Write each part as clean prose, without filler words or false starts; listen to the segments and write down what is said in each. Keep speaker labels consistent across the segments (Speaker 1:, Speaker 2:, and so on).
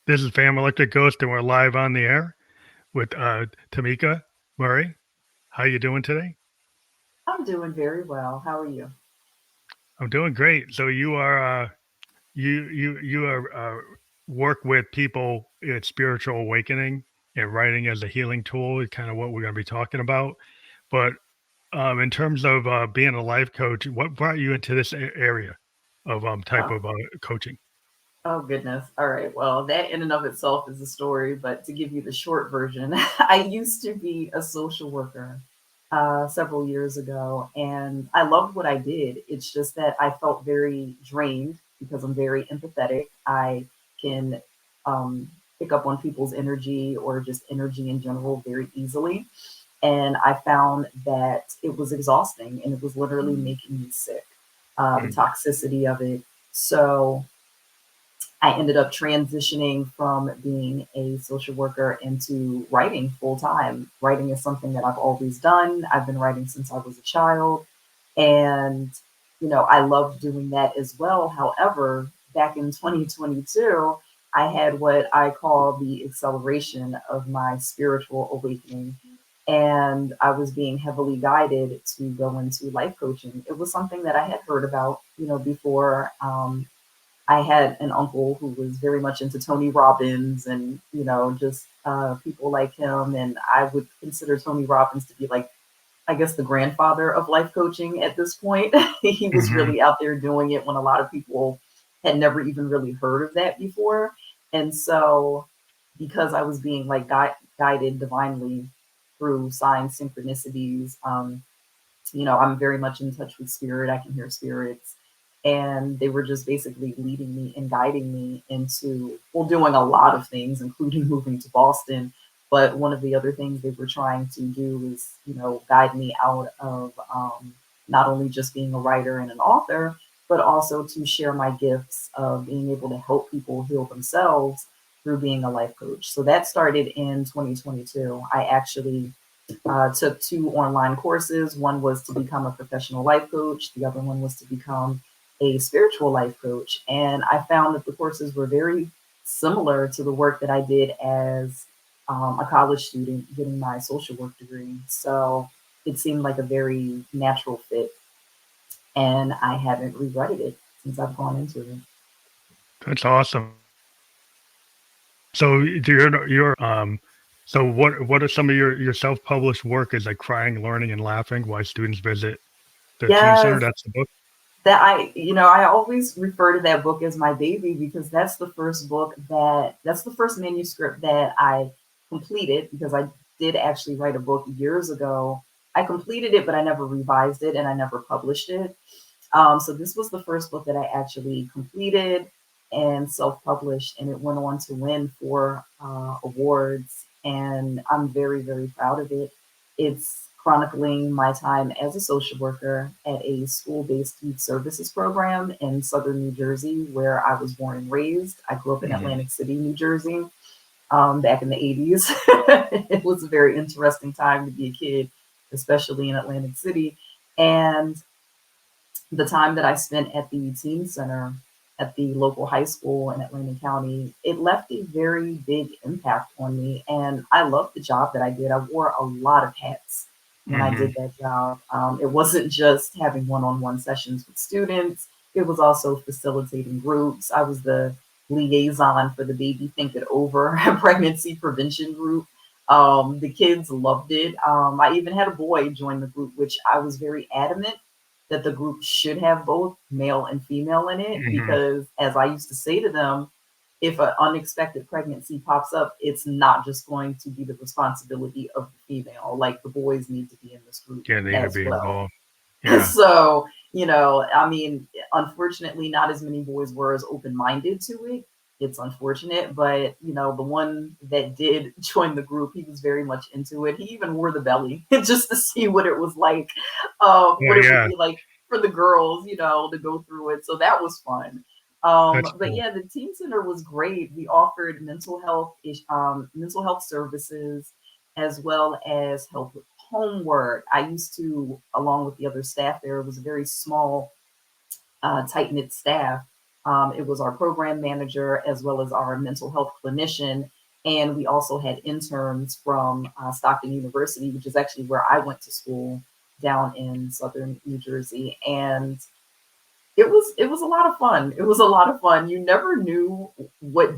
Speaker 1: This is Fam Electric Ghost, and we're live on the air with Tamika Murray. How you doing today?
Speaker 2: I'm doing very well. How are you?
Speaker 1: I'm doing great. So you are you are work with people in spiritual awakening and writing as a healing tool is kind of what we're going to be talking about. But in terms of being a life coach, what brought you into this area of type
Speaker 2: Oh,
Speaker 1: of coaching?
Speaker 2: oh goodness. All right. Well, that in and of itself is a story, but to give you the short version, I used to be a social worker several years ago, and I loved what I did. It's just that I felt very drained because I'm very empathetic. I can pick up on people's energy or just energy in general very easily. And I found that it was exhausting and it was literally making me sick, the
Speaker 1: Mm-hmm.
Speaker 2: toxicity of it. So I ended up transitioning from being a social worker into writing full time. Writing is something that I've always done. I've been writing since I was a child. And, I loved doing that as well. However, back in 2022, I had what I call the acceleration of my spiritual awakening. And I was being heavily guided to go into life coaching. It was something that I had heard about, before. I had an uncle who was very much into Tony Robbins and, just people like him. And I would consider Tony Robbins to be like, I guess, the grandfather of life coaching at this point. He was
Speaker 1: Mm-hmm.
Speaker 2: really out there doing it when a lot of people had never even really heard of that before. And so, because I was being like guided divinely through signs, synchronicities, I'm very much in touch with spirit. I can hear spirits. And they were just basically leading me and guiding me into, well, doing a lot of things, including moving to Boston. But one of the other things they were trying to do is, guide me out of not only just being a writer and an author, but also to share my gifts of being able to help people heal themselves through being a life coach. So that started in 2022. I actually took two online courses. One was to become a professional life coach, the other one was to become a spiritual life coach. And I found that the courses were very similar to the work that I did as a college student getting my social work degree. So it seemed like a very natural fit. And I haven't regretted it since I've gone into it.
Speaker 1: That's awesome. So so what are some of your self-published work is like crying, learning, and laughing why students visit the teen center?
Speaker 2: Yes,
Speaker 1: That's the book.
Speaker 2: I always refer to that book as my baby because that's the first manuscript that I completed because I did actually write a book years ago. I completed it, but I never revised it and I never published it. So this was the first book that I actually completed and self-published, and it went on to win 4 awards, and I'm very, very proud of it. It's chronicling my time as a social worker at a school-based youth services program in southern New Jersey, where I was born and raised. I grew up in
Speaker 1: Mhm.
Speaker 2: Atlantic City, New Jersey, back in the 80s. It was a very interesting time to be a kid, especially in Atlantic City. And the time that I spent at the teen center at the local high school in Atlanta County, it left a very big impact on me. And I loved the job that I did. I wore a lot of hats when I
Speaker 1: Mhm.
Speaker 2: did that job. It wasn't just having one on one sessions with students, it was also facilitating groups. I was the liaison for the Baby Think It Over pregnancy prevention group. The kids loved it. I even had a boy join the group, which I was very adamant that the group should have both male and female in it
Speaker 1: Mhm.
Speaker 2: because, as I used to say to them, if an unexpected pregnancy pops up, it's not just going to be the responsibility of the female. Like the boys need to be in this group
Speaker 1: Yeah, they need to
Speaker 2: as
Speaker 1: be
Speaker 2: well.
Speaker 1: involved. Yeah.
Speaker 2: So, I mean, unfortunately, not as many boys were as open minded to it. It's unfortunate, but the one that did join the group, he was very much into it. He even wore the belly just to see what it was like,
Speaker 1: Oh
Speaker 2: what it would
Speaker 1: yeah,
Speaker 2: be like for the girls, to go through it. So that was fun.
Speaker 1: that's
Speaker 2: But
Speaker 1: cool.
Speaker 2: yeah, the teen center was great. We offered mental health services as well as help with homework. I used to, along with the other staff there, it was a very small, tight knit staff. It was our program manager as well as our mental health clinician. And we also had interns from Stockton University, which is actually where I went to school down in southern New Jersey. And it was a lot of fun. It was a lot of fun. You never knew what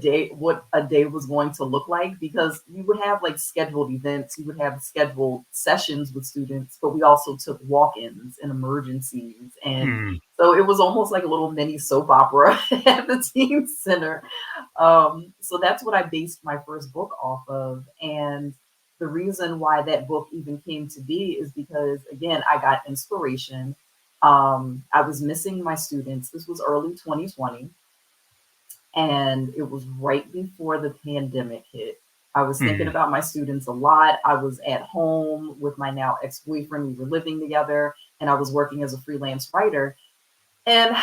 Speaker 2: a day was going to look like because we would have like scheduled events, we would have scheduled sessions with students, but we also took walk-ins and emergencies. And
Speaker 1: Hmm.
Speaker 2: so it was almost like a little mini soap opera at the teen center. So that's what I based my first book off of. And the reason why that book even came to be is because, again, I got inspiration. I was missing my students. This was early 2020, and it was right before the pandemic hit. I was thinking
Speaker 1: Hmm.
Speaker 2: about my students a lot. I was at home with my now ex boyfriend. We were living together, and I was working as a freelance writer. And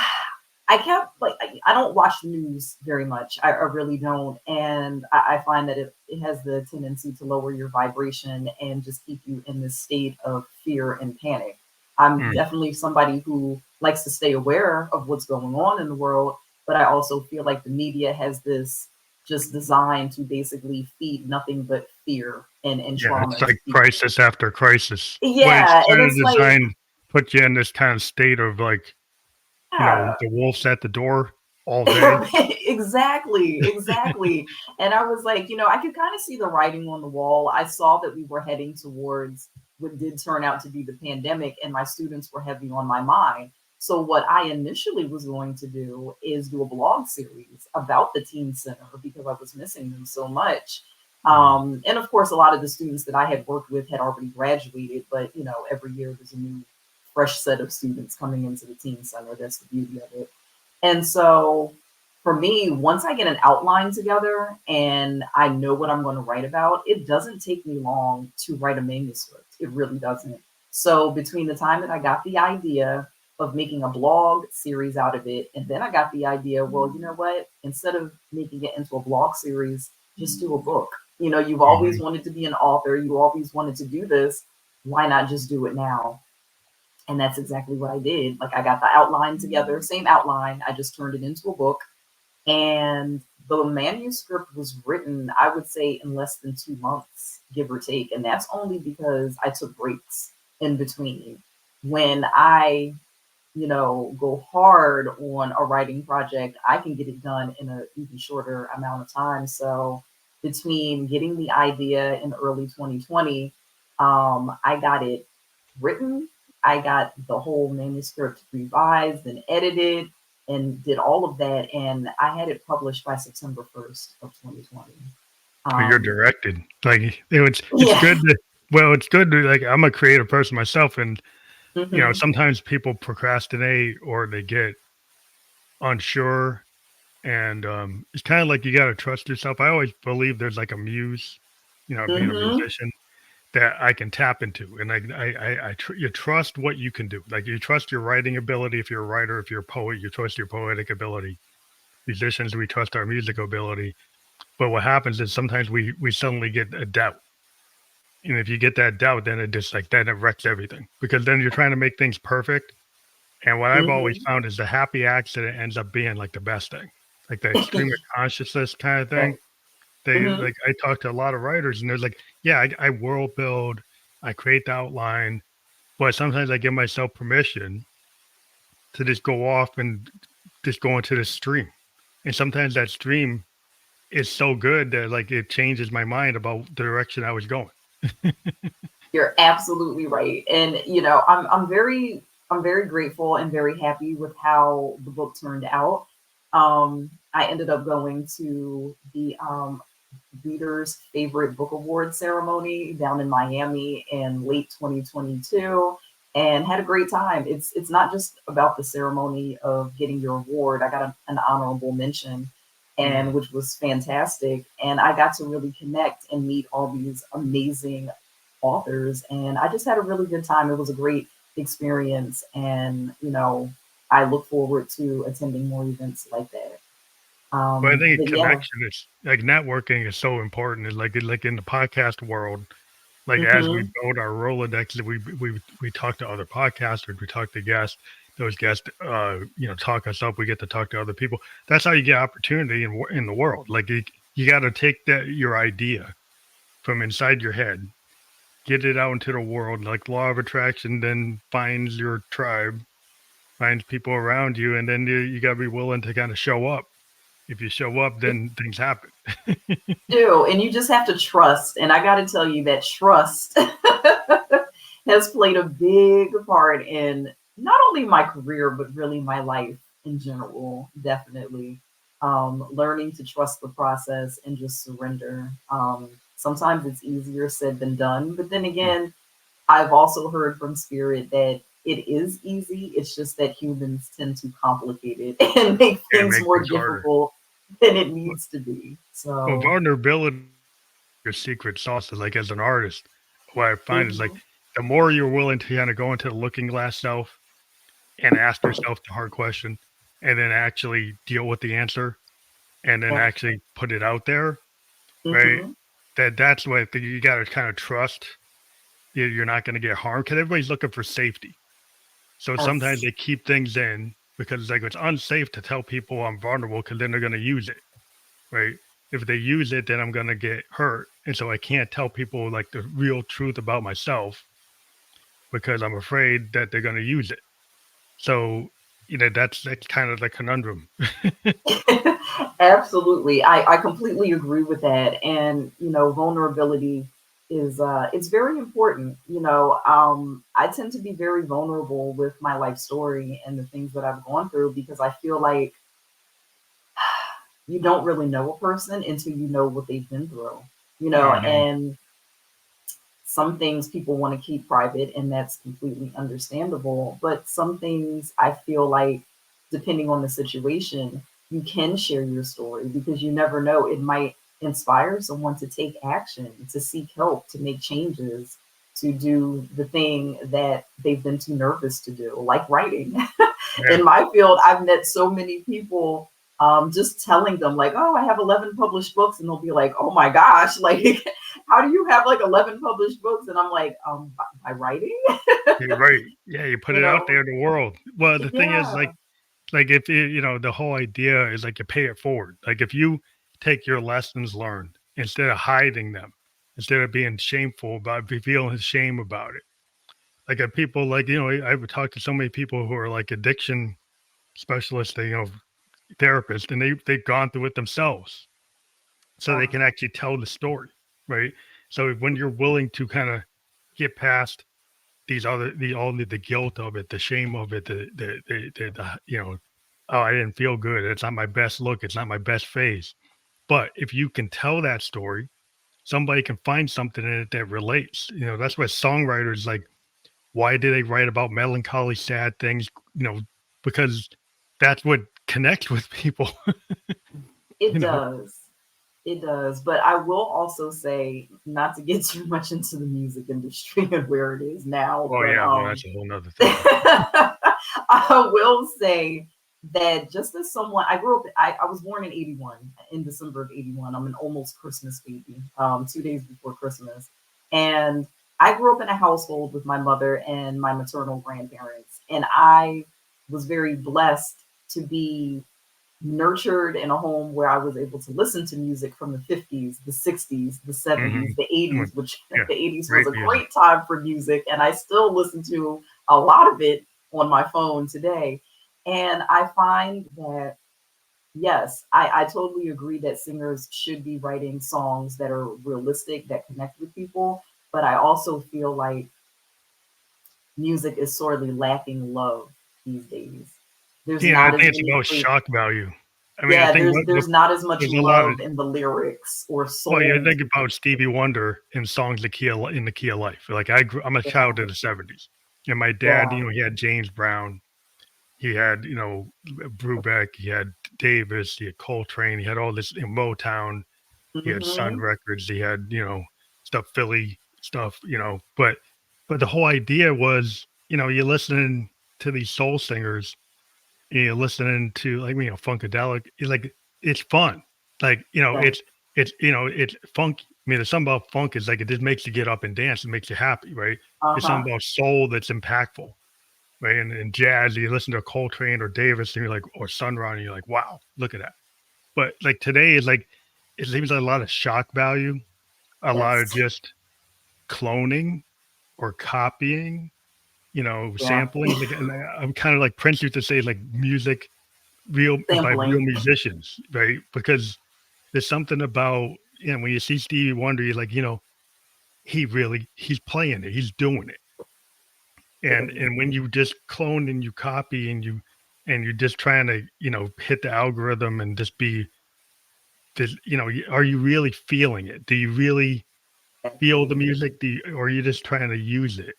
Speaker 2: I kept like I don't watch the news very much. I really don't, and I find that it has the tendency to lower your vibration and just keep you in this state of fear and panic. I'm
Speaker 1: Hmm.
Speaker 2: definitely somebody who likes to stay aware of what's going on in the world, but I also feel like the media has this just designed to basically feed nothing but fear and
Speaker 1: Yeah,
Speaker 2: trauma
Speaker 1: it's
Speaker 2: to
Speaker 1: like
Speaker 2: people.
Speaker 1: crisis after crisis. But it's
Speaker 2: Yeah, and
Speaker 1: kind of
Speaker 2: it's like,
Speaker 1: designed to put you in this kind of state of like,
Speaker 2: yeah.
Speaker 1: the wolf's at the door all day.
Speaker 2: Exactly, exactly. And I was like, I could kind of see the writing on the wall. I saw that we were heading towards what did turn out to be the pandemic, and my students were heavy on my mind. So, what I initially was going to do is do a blog series about the Teen Center because I was missing them so much.
Speaker 1: Mm.
Speaker 2: And of course, a lot of the students that I had worked with had already graduated, but every year there's a new, fresh set of students coming into the Teen Center. That's the beauty of it. And so for me, once I get an outline together and I know what I'm going to write about, it doesn't take me long to write a manuscript. It really doesn't. So between the time that I got the idea of making a blog series out of it, and then I got the idea, well, you know what? Instead of making it into a blog series, just do a book. You've always
Speaker 1: Mhm.
Speaker 2: wanted to be an author, you always wanted to do this. Why not just do it now? And that's exactly what I did. Like I got the outline together, same outline. I just turned it into a book. And the manuscript was written, I would say, in less than 2 months, give or take. And that's only because I took breaks in between. When I, go hard on a writing project, I can get it done in an even shorter amount of time. So between getting the idea in early 2020, I got it written. I got the whole manuscript revised and edited and did all of that. And I had it published by September 1st of 2020.
Speaker 1: But you're
Speaker 2: Um,
Speaker 1: directed. Like it's
Speaker 2: yeah.
Speaker 1: good to it's good to like I'm a creative person myself and
Speaker 2: Hmm.
Speaker 1: sometimes people procrastinate or they get unsure and it's kind of like you got to trust yourself. I always believe there's like a muse, being a
Speaker 2: Hmm.
Speaker 1: musician that I can tap into and you trust what you can do. Like you trust your writing ability if you're a writer, if you're a poet, you trust your poetic ability. Musicians, we trust our musical ability. But what happens is sometimes we suddenly get a doubt. And if you get that doubt, then it just like then it wrecks everything because then you're trying to make things perfect. And what I've always
Speaker 2: Hmm.
Speaker 1: found is the happy accident ends up being like the best thing, like the stream of consciousness kind of thing.
Speaker 2: Right.
Speaker 1: They
Speaker 2: Hmm.
Speaker 1: like I talk to a lot of writers and they're like, yeah, I world build, I create the outline, but sometimes I give myself permission to just go off and just go into the stream. And sometimes that stream is so good that like it changes my mind about the direction I was going.
Speaker 2: You're absolutely right. And I'm very grateful and very happy with how the book turned out. I ended up going to the Reader's Favorite Book Award ceremony down in Miami in late 2022 and had a great time. It's not just about the ceremony of getting your award. I got an honorable mention and
Speaker 1: Mm.
Speaker 2: which was fantastic, and I got to really connect and meet all these amazing authors, and I just had a really good time. It was a great experience, and I look forward to attending more events like that.
Speaker 1: But I think
Speaker 2: But yeah.
Speaker 1: connection is like networking is so important. And like in the podcast world, like as we
Speaker 2: Hmm.
Speaker 1: build our Rolodex, we talk to other podcasters, we talk to guests. those guests, talk us up. We get to talk to other people. That's how you get opportunity in the world. Like you got to take that your idea from inside your head, get it out into the world. Like law of attraction, then finds your tribe, finds people around you, and then you got to be willing to kind of show up. If you show up, then things happen.
Speaker 2: Do, and you just have to trust. And I got to tell you that trust has played a big part in not only my career, but really my life in general. Definitely. Learning to trust the process and just surrender. Sometimes it's easier said than done. But then again, I've also heard from spirit that it is easy. It's just that humans tend to complicate it and make
Speaker 1: And
Speaker 2: things
Speaker 1: make
Speaker 2: more
Speaker 1: things harder.
Speaker 2: difficult than it needs to be.
Speaker 1: Well,
Speaker 2: So,
Speaker 1: vulnerability, your secret sauce is like as an artist, what I find is like
Speaker 2: mhm,
Speaker 1: the more you're willing to kind of go into the looking glass self and ask yourself the hard question and then actually deal with the answer and then
Speaker 2: yeah,
Speaker 1: actually put it out there, right?
Speaker 2: mhm,
Speaker 1: That's what you got to kind of trust you're not going to get harmed because everybody's looking for safety. So sometimes
Speaker 2: yes.
Speaker 1: they keep things in because like it's unsafe to tell people I'm vulnerable because then they're going to use it, right? If they use it, then I'm going to get hurt. And so I can't tell people like the real truth about myself because I'm afraid that they're going to use it. So, that's kind of the conundrum.
Speaker 2: Absolutely. I completely agree with that. And, vulnerability is it's very important. I tend to be very vulnerable with my life story and the things that I've gone through because I feel like you don't really know a person until you know what they've been through.
Speaker 1: Hmm.
Speaker 2: And some things people want to keep private, and that's completely understandable. But some things I feel like, depending on the situation, you can share your story because you never know. It might inspire someone to take action, to seek help, to make changes, to do the thing that they've been too nervous to do, like writing.
Speaker 1: Yeah.
Speaker 2: In my field, I've met so many people just telling them, like, oh, I have 11 published books, and they'll be like, oh my gosh, like, how do you have like 11 published books? And I'm like, by writing,
Speaker 1: You're right. Yeah. You put
Speaker 2: you
Speaker 1: it out
Speaker 2: know?
Speaker 1: there in the world. Well, the thing is
Speaker 2: Yeah.
Speaker 1: like if the whole idea is like you pay it forward. Like if you take your lessons learned instead of hiding them, instead of being shameful about feeling shame about it. Like people like, I've talked to so many people who are like addiction specialists, therapists, and they've gone through it themselves. So they
Speaker 2: Wow.
Speaker 1: can actually tell the story. Right. So when you're willing to kind of get past the guilt of it, the shame of it, oh, I didn't feel good. It's not my best look. It's not my best face. But if you can tell that story, somebody can find something in it that relates. That's why songwriters like, why do they write about melancholy, sad things? Because that's what connects with people.
Speaker 2: It
Speaker 1: you know.
Speaker 2: does. It does. But I will also say, not to get too much into the music industry and where it is now,
Speaker 1: Oh
Speaker 2: but
Speaker 1: yeah, well that's a whole nother thing.
Speaker 2: I will say that just as someone, I grew up, I was born in 81, in December of 81. I'm an almost Christmas baby, 2 days before Christmas. And I grew up in a household with my mother and my maternal grandparents. And I was very blessed to be nurtured in a home where I was able to listen to music from the 50s, the 60s, the
Speaker 1: Hmm.
Speaker 2: 70s, the 80s, which
Speaker 1: Yeah,
Speaker 2: the 80s was
Speaker 1: great
Speaker 2: a
Speaker 1: music.
Speaker 2: great time for music. And I still listen to a lot of it on my phone today. And I find that, yes, I totally agree that singers should be writing songs that are realistic, that connect with people. But I also feel like music is sorely lacking love these days. There's
Speaker 1: Yeah, I
Speaker 2: not
Speaker 1: think
Speaker 2: as
Speaker 1: it's
Speaker 2: many
Speaker 1: about
Speaker 2: free.
Speaker 1: shock value. I mean, I
Speaker 2: Yeah,
Speaker 1: think
Speaker 2: there's not as much
Speaker 1: there's a lot of
Speaker 2: love in the lyrics or
Speaker 1: well, you
Speaker 2: soul
Speaker 1: think
Speaker 2: to
Speaker 1: about
Speaker 2: people.
Speaker 1: Stevie Wonder in songs in the key of life. Like I'm a
Speaker 2: Yeah,
Speaker 1: child of the '70s, and my dad,
Speaker 2: yeah.
Speaker 1: he had James Brown, he had Brubeck, he had Davis, he had Coltrane, he had all this in Motown, he had Sun
Speaker 2: Hmm.
Speaker 1: Records, he had stuff Philly stuff, but the whole idea was you're listening to these soul singers, you're listening to like funkadelic. It's like it's fun. Like
Speaker 2: Yeah.
Speaker 1: it's funk. I mean, there's something about funk is like it just makes you get up and dance. It makes you happy, right? There's
Speaker 2: Uh-huh.
Speaker 1: something about soul that's impactful. right? And jazz, you listen to Coltrane or Davis, and you're like, or Sun Ra, and you're like, wow, look at that. But like today is like, it seems like a lot of shock value, a lot of
Speaker 2: Yes.
Speaker 1: just cloning or copying,
Speaker 2: Yeah.
Speaker 1: sampling. Like, and I'm kind of like Prince used to say, like music real by real
Speaker 2: Sampling.
Speaker 1: musicians, right? Because there's something about, when you see Stevie Wonder, you're like, he's playing it, he's doing it.
Speaker 2: Literally.
Speaker 1: And when you just clone and you copy and you're just trying to, hit the algorithm and just be this, are you really feeling it? Do you really feel the
Speaker 2: Exactly.
Speaker 1: music? Or are you just trying to use it?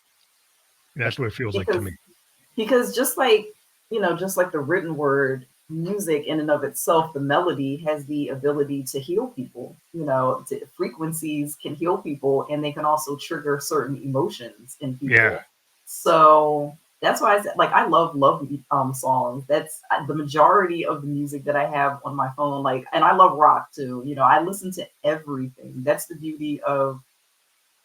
Speaker 1: That's what it feels like to
Speaker 2: Because
Speaker 1: me.
Speaker 2: just like just like the written word, music in and of itself, the melody has the ability to heal people. Frequencies can heal people, and they can also trigger certain emotions in
Speaker 1: Yeah.
Speaker 2: people. So that's why I said, like, I love songs. That's the majority of the music that I have on my phone. Like, and I love rock too. I listen to everything. That's the beauty of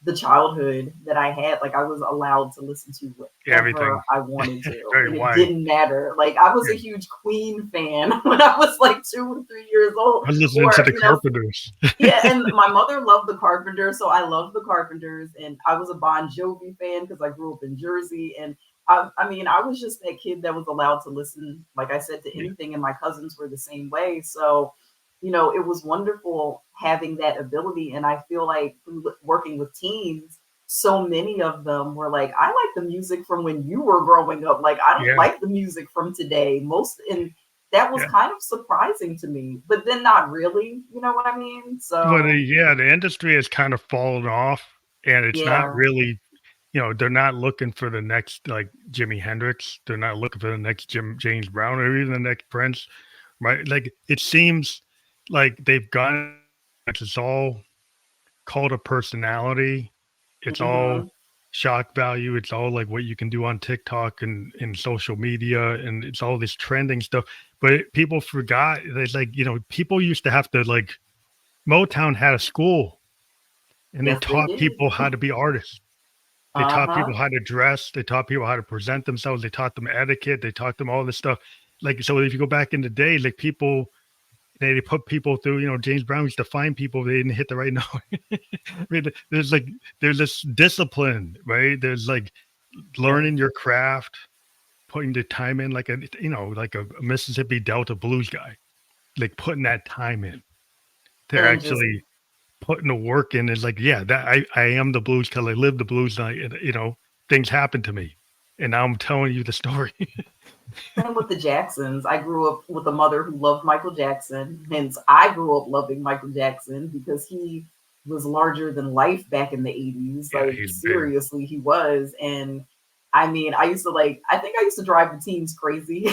Speaker 2: the childhood that I had. Like, I was allowed to listen to whatever
Speaker 1: Everything.
Speaker 2: I wanted to,
Speaker 1: Very
Speaker 2: and it
Speaker 1: wide.
Speaker 2: didn't matter. Like, I was a
Speaker 1: Yeah.
Speaker 2: huge Queen fan when I was like 2 or 3 years old,
Speaker 1: I was listening to
Speaker 2: or
Speaker 1: the Carpenters.
Speaker 2: yeah. And my mother loved the Carpenters, so I loved the Carpenters, and I was a Bon Jovi fan because I grew up in Jersey, and I mean, I was just that kid that was allowed to listen, like I said, to
Speaker 1: Yeah.
Speaker 2: anything, and my cousins were the same way. So, it was wonderful having that ability. And I feel like through working with teens, so many of them were like, I like the music from when you were growing up. Like, I don't
Speaker 1: Yeah.
Speaker 2: like the music from today. And that was
Speaker 1: Yeah.
Speaker 2: kind of surprising to me, but then not really, you know what I mean?
Speaker 1: Well,
Speaker 2: So,
Speaker 1: the industry has kind of fallen off, and it's not
Speaker 2: yeah,
Speaker 1: really, they're not looking for the next like Jimi Hendrix. They're not looking for the next James Brown or even the next Prince, right? Like it seems like they've gone. It's all called a personality. It's all
Speaker 2: mhm,
Speaker 1: shock value. It's all like what you can do on TikTok and social media, and it's all this trending stuff. But people forgot. It's like people used to have to like Motown had a school and they
Speaker 2: yes, they
Speaker 1: taught
Speaker 2: did.
Speaker 1: people how to be artists. They taught
Speaker 2: Uh-huh.
Speaker 1: people how to dress. They taught people how to present themselves. They taught them etiquette. They taught them all this stuff. Like, so if you go back in the day, like people, they put people through, James Brown used to find people they didn't hit the right note. I mean, there's this discipline, right? There's like
Speaker 2: Yes.
Speaker 1: learning your craft, putting the time in, like like a Mississippi Delta blues guy, like putting that time in to
Speaker 2: And just
Speaker 1: actually putting the work in. Is like, yeah, that I am the blues because I live the blues. And things happen to me, and now I'm telling you the story.
Speaker 2: same with the Jacksons. I grew up with a mother who loved Michael Jackson. Hence, I grew up loving Michael Jackson because he was larger than life back in the 80s.
Speaker 1: Yeah,
Speaker 2: Like,
Speaker 1: he's big.
Speaker 2: seriously, he was. And I mean, I think I used to drive the teens crazy,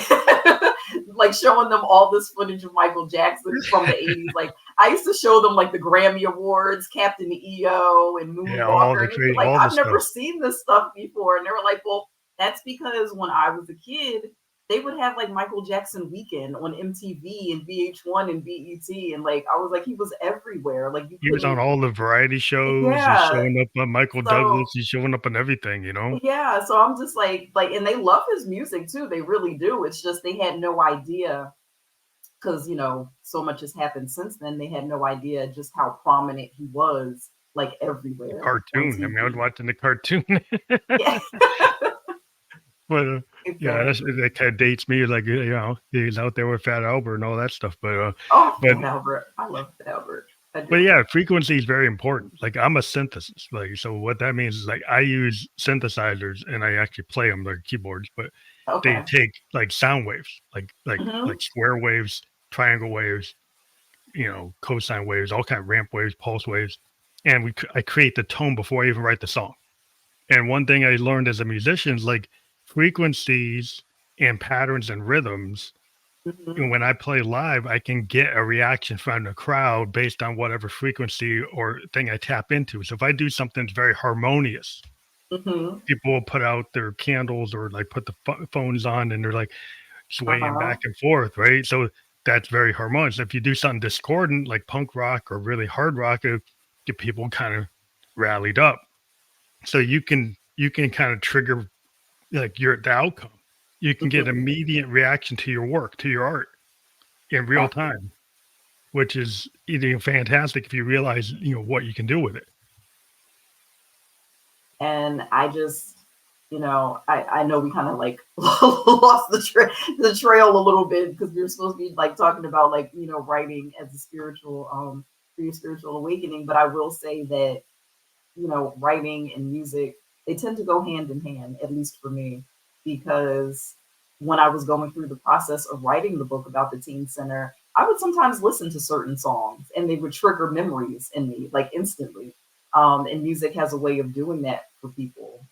Speaker 2: like showing them all this footage of Michael Jackson from the 80s. Like, I used to show them like the Grammy Awards, Captain EO, and
Speaker 1: Yeah, all
Speaker 2: Moonwalker.
Speaker 1: the
Speaker 2: And they'd be
Speaker 1: great,
Speaker 2: like,
Speaker 1: all the
Speaker 2: I've never
Speaker 1: stuff.
Speaker 2: seen this stuff before. And they were like, well, that's because when I was a kid, they would have like Michael Jackson weekend on MTV and VH1 and BET. And like, I was like, he was everywhere. Like, you
Speaker 1: He was on
Speaker 2: couldn't,
Speaker 1: all the variety shows. He's
Speaker 2: yeah.
Speaker 1: showing up on Michael
Speaker 2: So,
Speaker 1: Douglas. He's showing up on everything.
Speaker 2: yeah. So I'm just like, and they love his music too. They really do. It's just they had no idea because, so much has happened since then. They had no idea just how prominent he was, like everywhere on
Speaker 1: Cartoon. I mean, I was
Speaker 2: TV.
Speaker 1: watching the cartoon.
Speaker 2: Yeah,
Speaker 1: But yeah,
Speaker 2: exactly.
Speaker 1: that kind of dates me. Like he's out there with Fat Albert and all that stuff.
Speaker 2: Oh,
Speaker 1: But
Speaker 2: Fat Albert. I love Fat Albert. I
Speaker 1: but
Speaker 2: do.
Speaker 1: yeah, frequency is very important. Like I'm a synthesis. Like so, what that means is like I use synthesizers and I actually play them like keyboards, but they
Speaker 2: Okay.
Speaker 1: take like sound waves,
Speaker 2: Hmm.
Speaker 1: like square waves, triangle waves, cosine waves, all kind of ramp waves, pulse waves, and I create the tone before I even write the song. And one thing I learned as a musician is like frequencies and patterns and rhythms.
Speaker 2: Hmm.
Speaker 1: And when I play live, I can get a reaction from the crowd based on whatever frequency or thing I tap into. So if I do something that's very harmonious,
Speaker 2: Hmm.
Speaker 1: people will put out their candles or like put the phones on and they're like swaying
Speaker 2: Uh-huh.
Speaker 1: back and forth, right? So that's very harmonious. If you do something discordant like punk rock or really hard rock, it get people kind of rallied up. So you can kind of trigger like your the outcome. You can get
Speaker 2: Mhm.
Speaker 1: immediate reaction to your work, to your art in real
Speaker 2: Exactly.
Speaker 1: time, which is fantastic if you realize what you can do with it.
Speaker 2: And I just, I know we kind of like lost the trail a little bit because we were supposed to be like talking about like, writing as a spiritual, for your spiritual awakening. But I will say that writing and music, they tend to go hand in hand, at least for me, because when I was going through the process of writing the book about the teen center, I would sometimes listen to certain songs and they would trigger memories in me like instantly. And music has a way of doing that for people,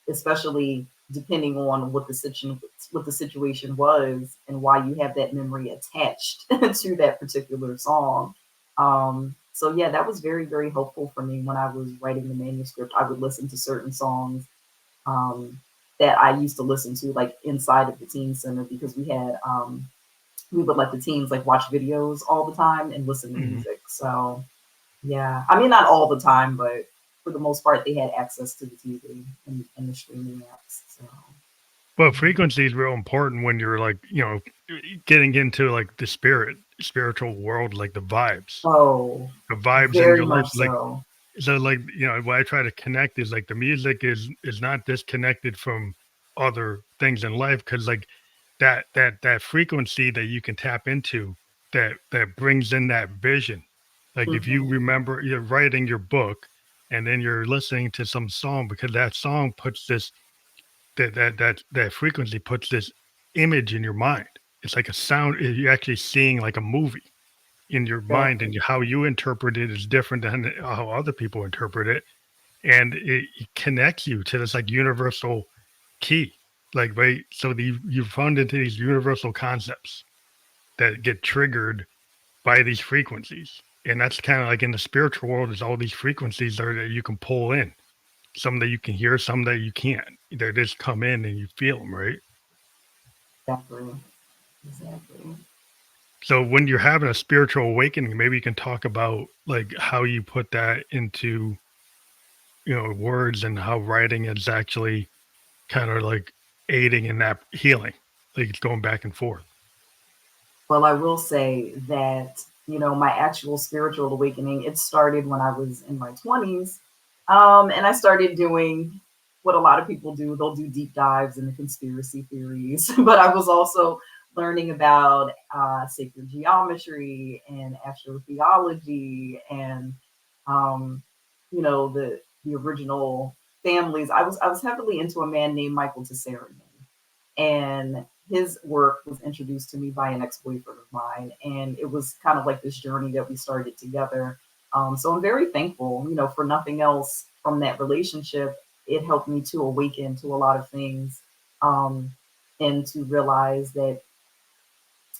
Speaker 2: especially depending on what the situation was and why you have that memory attached to that particular song. So yeah, that was very, very helpful for me when I was writing the manuscript. I would listen to certain songs um, that I used to listen to like inside of the teen center because we would let the teens like watch videos all the time and listen to
Speaker 1: Mhm.
Speaker 2: music. So yeah, I mean not all the time, but for the most part, they had access to the TV and the streaming apps. So
Speaker 1: Well,
Speaker 2: yeah.
Speaker 1: frequency is real important when you're like, getting into like the spiritual world, like
Speaker 2: Oh,
Speaker 1: the vibes in
Speaker 2: very
Speaker 1: your life.
Speaker 2: much
Speaker 1: Like,
Speaker 2: so.
Speaker 1: so like, what I try to connect is like the music is not disconnected from other things in life because like that frequency that you can tap into that brings in that vision. Like if you
Speaker 2: Hmm.
Speaker 1: remember you're writing your book and then you're listening to some song because that song puts this that frequency puts this image in your mind. It's like a sound. You're actually seeing like a movie in your mind, and
Speaker 2: Exactly.
Speaker 1: how you interpret it is different than how other people interpret it, and it connects you to this like universal key. Like right, so you fund into these universal concepts that get triggered by these frequencies, and that's kind of like in the spiritual world. There's all these frequencies there that you can pull in. Some that you can hear, some that you can't. They just come in and you feel them, right?
Speaker 2: Exactly. Exactly.
Speaker 1: So when you're having a spiritual awakening, maybe you can talk about like how you put that into, words and how writing is actually kind of like aiding in that healing. Like it's going back and forth.
Speaker 2: Well, I will say that, my actual spiritual awakening, it started when I was in my 20s. And I started doing what a lot of people do. They'll do deep dives into conspiracy theories. But I was also learning about sacred geometry and astrotheology and, um, the original families. I was heavily into a man named Michael Tessarian, and his work was introduced to me by an ex-boyfriend of mine, and it was kind of like this journey that we started together. So I'm very thankful, for nothing else from that relationship. It helped me to awaken to a lot of things, um, and to realize that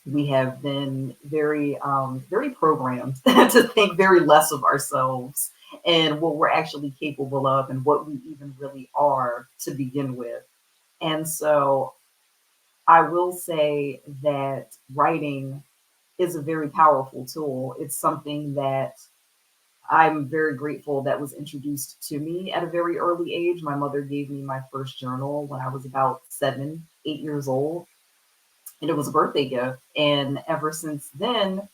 Speaker 2: we have been very very programmed to think very less of ourselves and what we're actually capable of and what we even really are to begin with. And so I will say that writing is a very powerful tool. It's something that I'm very grateful that was introduced to me at a very early age. My mother gave me my first journal when I was about 7, 8 years old, and it was a birthday gift. And ever since then,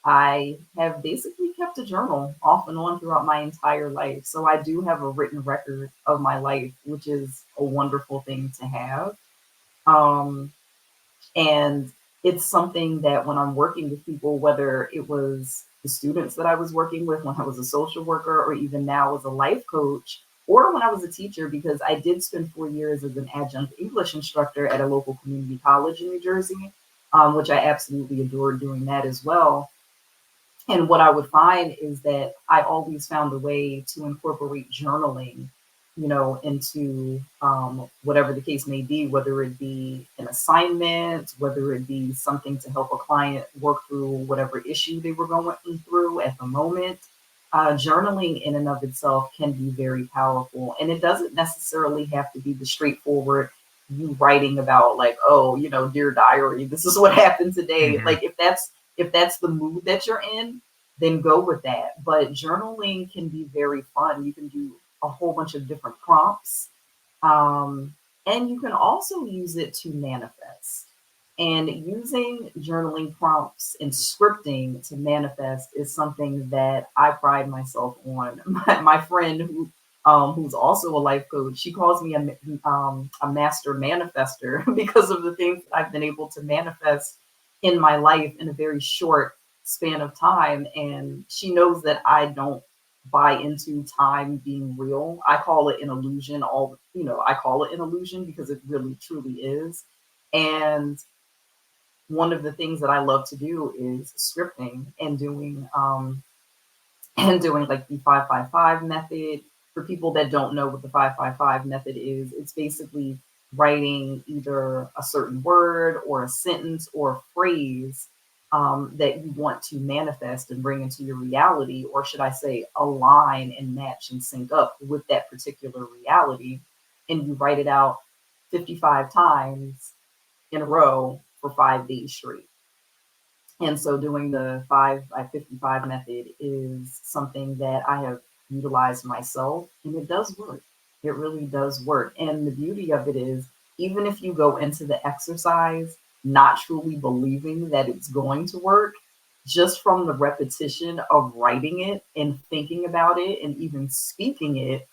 Speaker 2: I have basically kept a journal off and on throughout my entire life. So I do have a written record of my life, which is a wonderful thing to have. Um, And it's something that when I'm working with people, whether it was the students that I was working with when I was a social worker, or even now as a life coach, or when I was a teacher, because I did spend 4 years as an adjunct English instructor at a local community college in New Jersey, which I absolutely adored doing that as well. And what I would find is that I always found a way to incorporate journaling, into whatever the case may be, whether it be an assignment, whether it be something to help a client work through whatever issue they were going through at the moment. Journaling in and of itself can be very powerful. And it doesn't necessarily have to be the straightforward you writing about like, oh, dear diary, this is what happened today.
Speaker 1: Hmm.
Speaker 2: Like if that's the mood that you're in, then go with that. But journaling can be very fun. You can do a whole bunch of different prompts. Um, And you can also use it to manifest. And using journaling prompts and scripting to manifest is something that I pride myself on. My friend who's also a life coach, she calls me a master manifester because of the things that I've been able to manifest in my life in a very short span of time. And she knows that I don't buy into time being real. I call it an illusion. I call it an illusion because it really truly is. And one of the things that I love to do is scripting and doing and doing like the 555 method. For people that don't know what the 555 method is, it's basically writing either a certain word or a sentence or a phrase that you want to manifest and bring into your reality, or should I say, align and match and sync up with that particular reality. And you write it out 55 times in a row for 5 days straight. And so doing the 5 by 55 method is something that I have utilized myself, and it does work. It really does work. And the beauty of it is, even if you go into the exercise not truly believing that it's going to work, just from the repetition of writing it and thinking about it and even speaking it,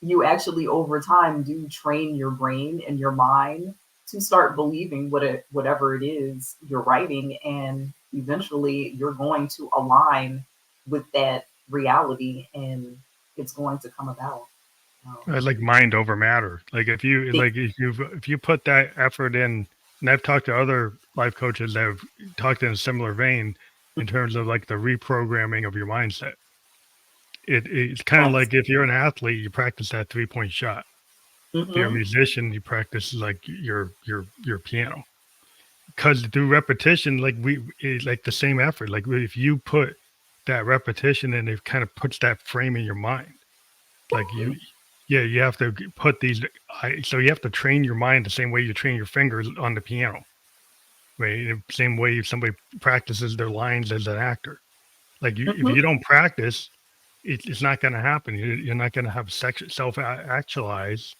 Speaker 2: you actually over time do train your brain and your mind to start believing whatever it is you're writing, and eventually you're going to align with that reality and it's going to come about.
Speaker 1: Like mind over matter. Like
Speaker 2: It-
Speaker 1: if you put that effort in, and I've talked to other life coaches that have talked in a similar vein in terms of like the reprogramming of your mindset. It's kind of
Speaker 2: that's
Speaker 1: like if you're an athlete, you practice that 3 point shot. If you're a
Speaker 2: hmm
Speaker 1: musician, you practice like your piano. Because through repetition, like it's like the same effort. Like if you put that repetition in, it kind of puts that frame in your mind. Like yeah, you have to put these. So you have to train your mind the same way you train your fingers on the piano, right? The same way somebody practices their lines as an actor. Like if
Speaker 2: hmm
Speaker 1: you don't practice, it's not going to happen. You're not going to have self actualize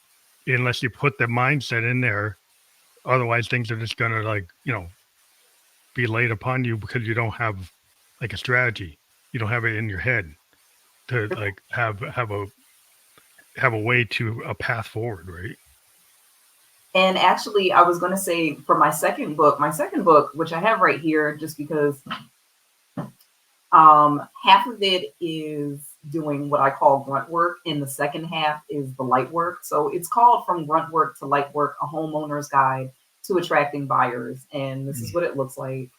Speaker 1: unless you put the mindset in there. Otherwise, things are just going to be laid upon you because you don't have like a strategy. You don't have it in your head to like have a way to a path forward, right?
Speaker 2: and actually I was going to say for my second book, which I have right here just because half of it is doing what I call grunt work, and the second half is the light work. So it's called From Grunt Work to Light Work, a homeowner's guide to attracting buyers. And this is
Speaker 1: Mm,
Speaker 2: what it looks like.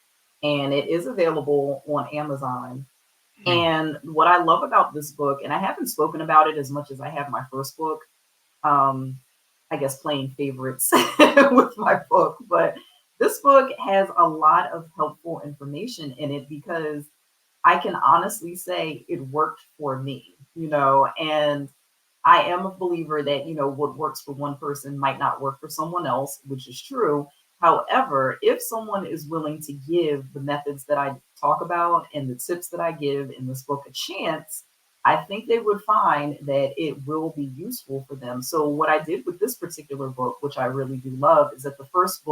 Speaker 2: And it is available on Amazon.
Speaker 1: mm.
Speaker 2: And what I love about this book, and I haven't spoken about it as much as I have my first book, um, I guess playing favorites with my book, but this book has a lot of helpful information in it because I can honestly say it worked for me, and I am a believer that, what works for one person might not work for someone else, which is true. However, if someone is willing to give the methods that I talk about and the tips that I give in this book a chance, I think they would find that it will be useful for them. So, what I did with this particular book, which I really do love, is that the first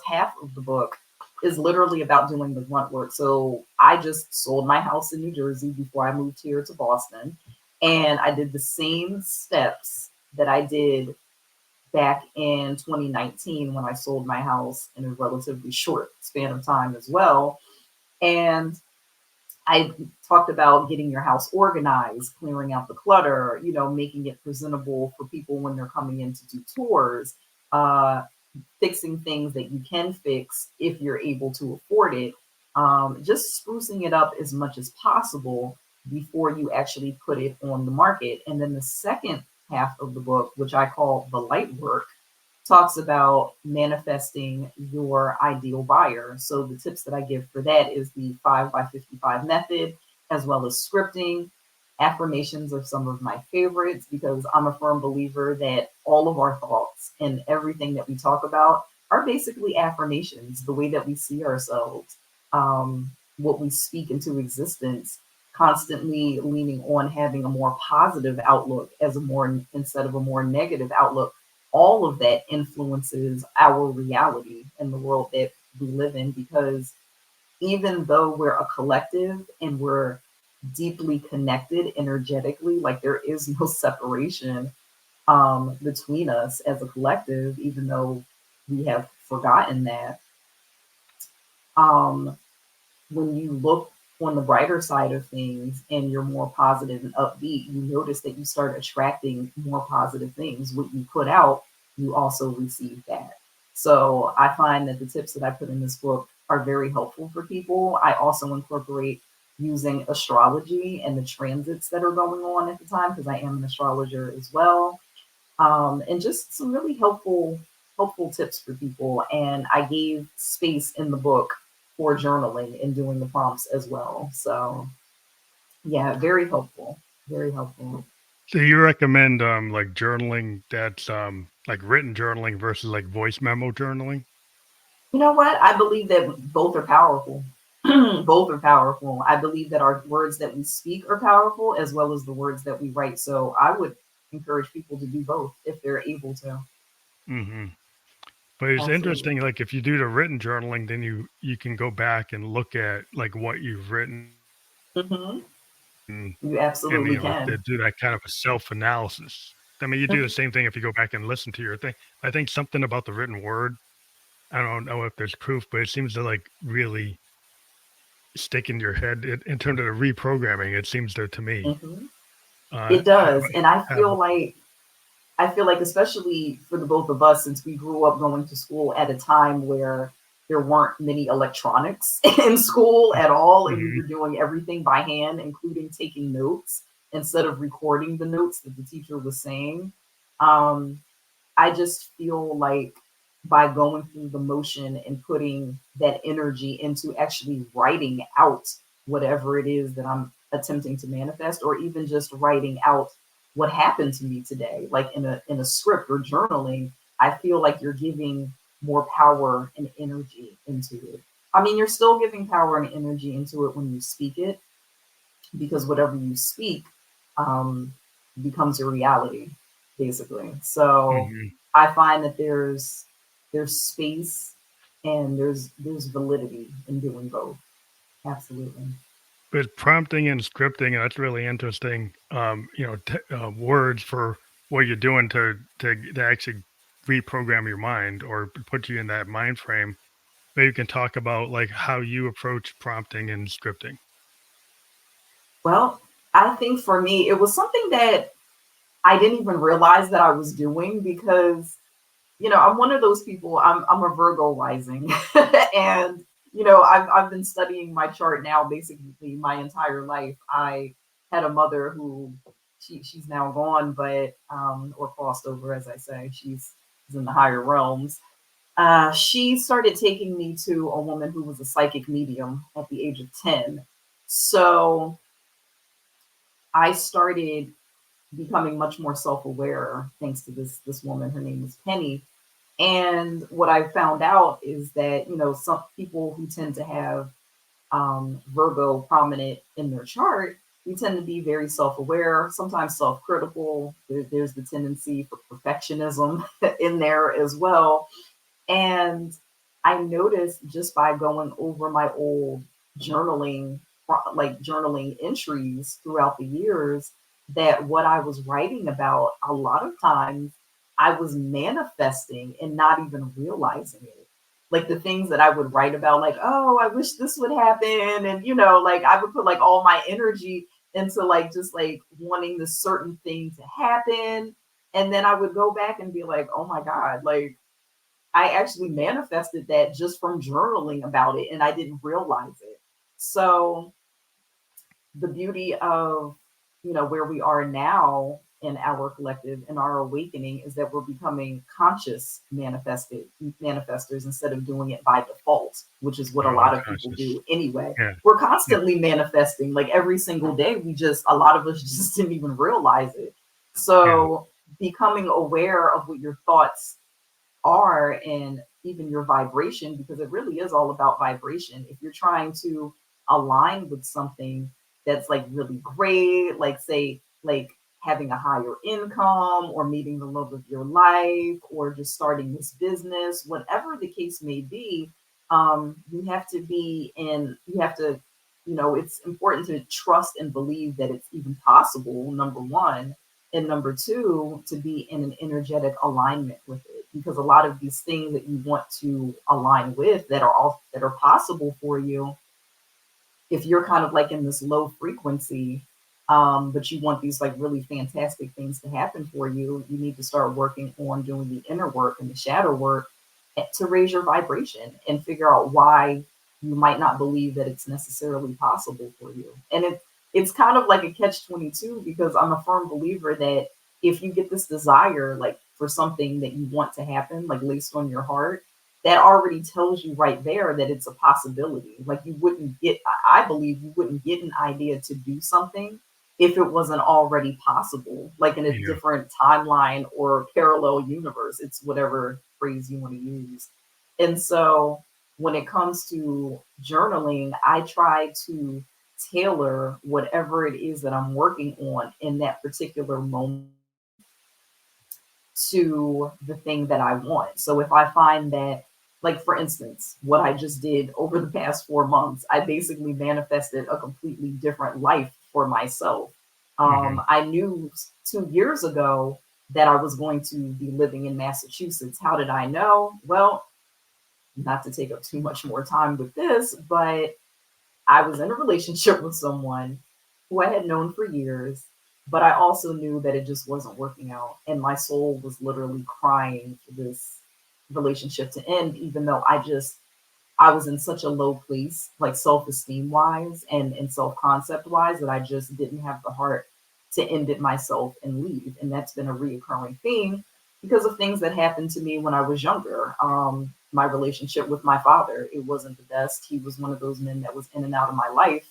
Speaker 2: half of the book, is literally about doing the grunt work. So I just sold my house in New Jersey before I moved here to Boston. And I did the same steps that I did back in 2019 when I sold my house in a relatively short span of time as well. And I talked about getting your house organized, clearing out the clutter, making it presentable for people when they're coming in to do tours, uh, fixing things that you can fix if you're able to afford it, just sprucing it up as much as possible before you actually put it on the market. And then the second half of the book, which I call the light work, talks about manifesting your ideal buyer. So the tips that I give for that is the 5 by 55 method, as well as scripting. Affirmations are some of my favorites because I'm a firm believer that all of our thoughts and everything that we talk about are basically affirmations, the way that we see ourselves, what we speak into existence, constantly leaning on having a more positive outlook as a more instead of a more negative outlook, all of that influences our reality in the world that we live in, because even though we're a collective and we're deeply connected energetically, like there is no separation between us as a collective, even though we have forgotten that. Um, when you look on the brighter side of things and you're more positive and upbeat, you notice that you start attracting more positive things. What you put out, you also receive that. So I find that the tips that I put in this book are very helpful for people. I also incorporate using astrology and the transits that are going on at the time, because I am an astrologer as well, and just some really helpful tips for people. And I gave space in the book for journaling and doing the prompts as well. So yeah, very helpful, very helpful.
Speaker 1: So you recommend like journaling that's like written journaling versus like voice memo journaling?
Speaker 2: You know what? I believe that both are powerful. Both are powerful. I believe that our words that we speak are powerful as well as the words that we write. So I would encourage people to do both if they're able to.
Speaker 1: Hmm. But it's
Speaker 2: Absolutely.
Speaker 1: interesting, like if you do the written journaling, then you can go back and look at like what you've written
Speaker 2: Hmm.
Speaker 1: and,
Speaker 2: You
Speaker 1: and
Speaker 2: absolutely
Speaker 1: to
Speaker 2: can.
Speaker 1: do that kind of a self analysis. I mean, you do the
Speaker 2: Mhm.
Speaker 1: same thing if you go back and listen to your thing. I think something about the written word. I don't know if there's proof, but it seems to like really stick in your head in terms of the reprogramming. It seems to me.
Speaker 2: Mhm.
Speaker 1: Uh,
Speaker 2: It
Speaker 1: have,
Speaker 2: does. And
Speaker 1: have,
Speaker 2: I feel like especially for the both of us, since we grew up going to school at a time where there weren't many electronics in school at all, and we
Speaker 1: mhm,
Speaker 2: were doing everything by hand, including taking notes instead of recording the notes that the teacher was saying. Um, I just feel like by going through the motion and putting that energy into actually writing out whatever it is that I'm attempting to manifest, or even just writing out what happened to me today, like in a script or journaling, I feel like you're giving more power and energy into it. I mean, you're still giving power and energy into it when you speak it, because whatever you speak um, becomes your reality, basically. So
Speaker 1: mhm.
Speaker 2: I find that there's space and there's validity in doing both. Absolutely.
Speaker 1: But prompting and scripting, that's really interesting. Words for what you're doing to actually reprogram your mind or put you in that mind frame. Maybe you can talk about like how you approach prompting and scripting.
Speaker 2: Well, I think for me, it was something that I didn't even realize that I was doing, because I'm one of those people. I'm a Virgo rising, and I've been studying my chart now basically my entire life. I had a mother who she's now gone, but or crossed over, as I say. She's in the higher realms. She started taking me to a woman who was a psychic medium at the age of 10. So I started becoming much more self-aware thanks to this woman. Her name was Penny. And what I found out is that, some people who tend to have Virgo prominent in their chart, we tend to be very self aware, sometimes self critical. There's the tendency for perfectionism in there as well. And I noticed just by going over my old journaling, like journaling entries throughout the years, that what I was writing about, a lot of times I was manifesting and not even realizing it. Like the things that I would write about, like, oh, I wish this would happen. And, like I would put like all my energy into like just like wanting this certain thing to happen. And then I would go back and be like, oh my God, like I actually manifested that just from journaling about it and I didn't realize it. So the beauty of, where we are now in our collective and our awakening is that we're becoming conscious manifestors instead of doing it by default, which is what a lot of people
Speaker 1: Unconscious.
Speaker 2: do anyway.
Speaker 1: Yeah.
Speaker 2: We're
Speaker 1: Yeah.
Speaker 2: constantly manifesting like every single day. A lot of us just didn't even realize it.
Speaker 1: Yeah.
Speaker 2: So becoming aware of what your thoughts are and even your vibration, because it really is all about vibration. If you're trying to align with something that's like really great, like say like having a higher income or meeting the love of your life or just starting this business, whatever the case may be. You have to be in, you have to, it's important to trust and believe that it's even possible, number one. And number two, to be in an energetic alignment with it. Because a lot of these things that you want to align with that are all that are possible for you, if you're kind of like in this low frequency, but you want these like really fantastic things to happen for you, you need to start working on doing the inner work and the shadow work to raise your vibration and figure out why you might not believe that it's necessarily possible for you. And it's kind of like a catch 22 because I'm a firm believer that if you get this desire, like for something that you want to happen, like laced on your heart, that already tells you right there that it's a possibility. Like you wouldn't get, I believe you wouldn't get an idea to do something if it wasn't already possible, like in a
Speaker 1: Yeah.
Speaker 2: different timeline or parallel universe. It's whatever phrase you want to use. And so when it comes to journaling, I try to tailor whatever it is that I'm working on in that particular moment to the thing that I want. So if I find that, like for instance, what I just did over the past 4 months, I basically manifested a completely different life for myself.
Speaker 1: Hmm.
Speaker 2: I knew 2 years ago that I was going to be living in Massachusetts. How did I know? Well, not to take up too much more time with this, but I was in a relationship with someone who I had known for years, but I also knew that it just wasn't working out. And my soul was literally crying for this relationship to end, even though I was in such a low place, like self-esteem wise and self-concept wise, that I just didn't have the heart to end it myself and leave. And that's been a reoccurring theme because of things that happened to me when I was younger. My relationship with my father, it wasn't the best. He was one of those men that was in and out of my life,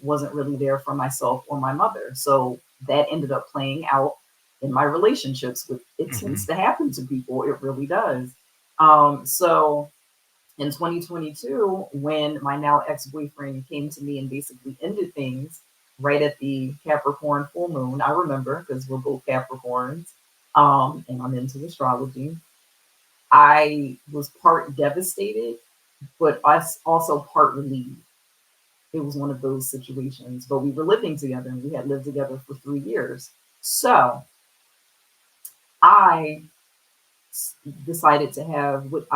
Speaker 2: wasn't really there for myself or my mother. So that ended up playing out in my relationships with it tends
Speaker 1: Hmm.
Speaker 2: to happen to people. It really does. So in 2022, when my now ex-boyfriend came to me and basically ended things right at the Capricorn full moon, I remember because we're both Capricorns, and I'm into astrology. I was part devastated, but us also part relieved. It was one of those situations, but we were living together and we had lived together for 3 years. So I decided to have what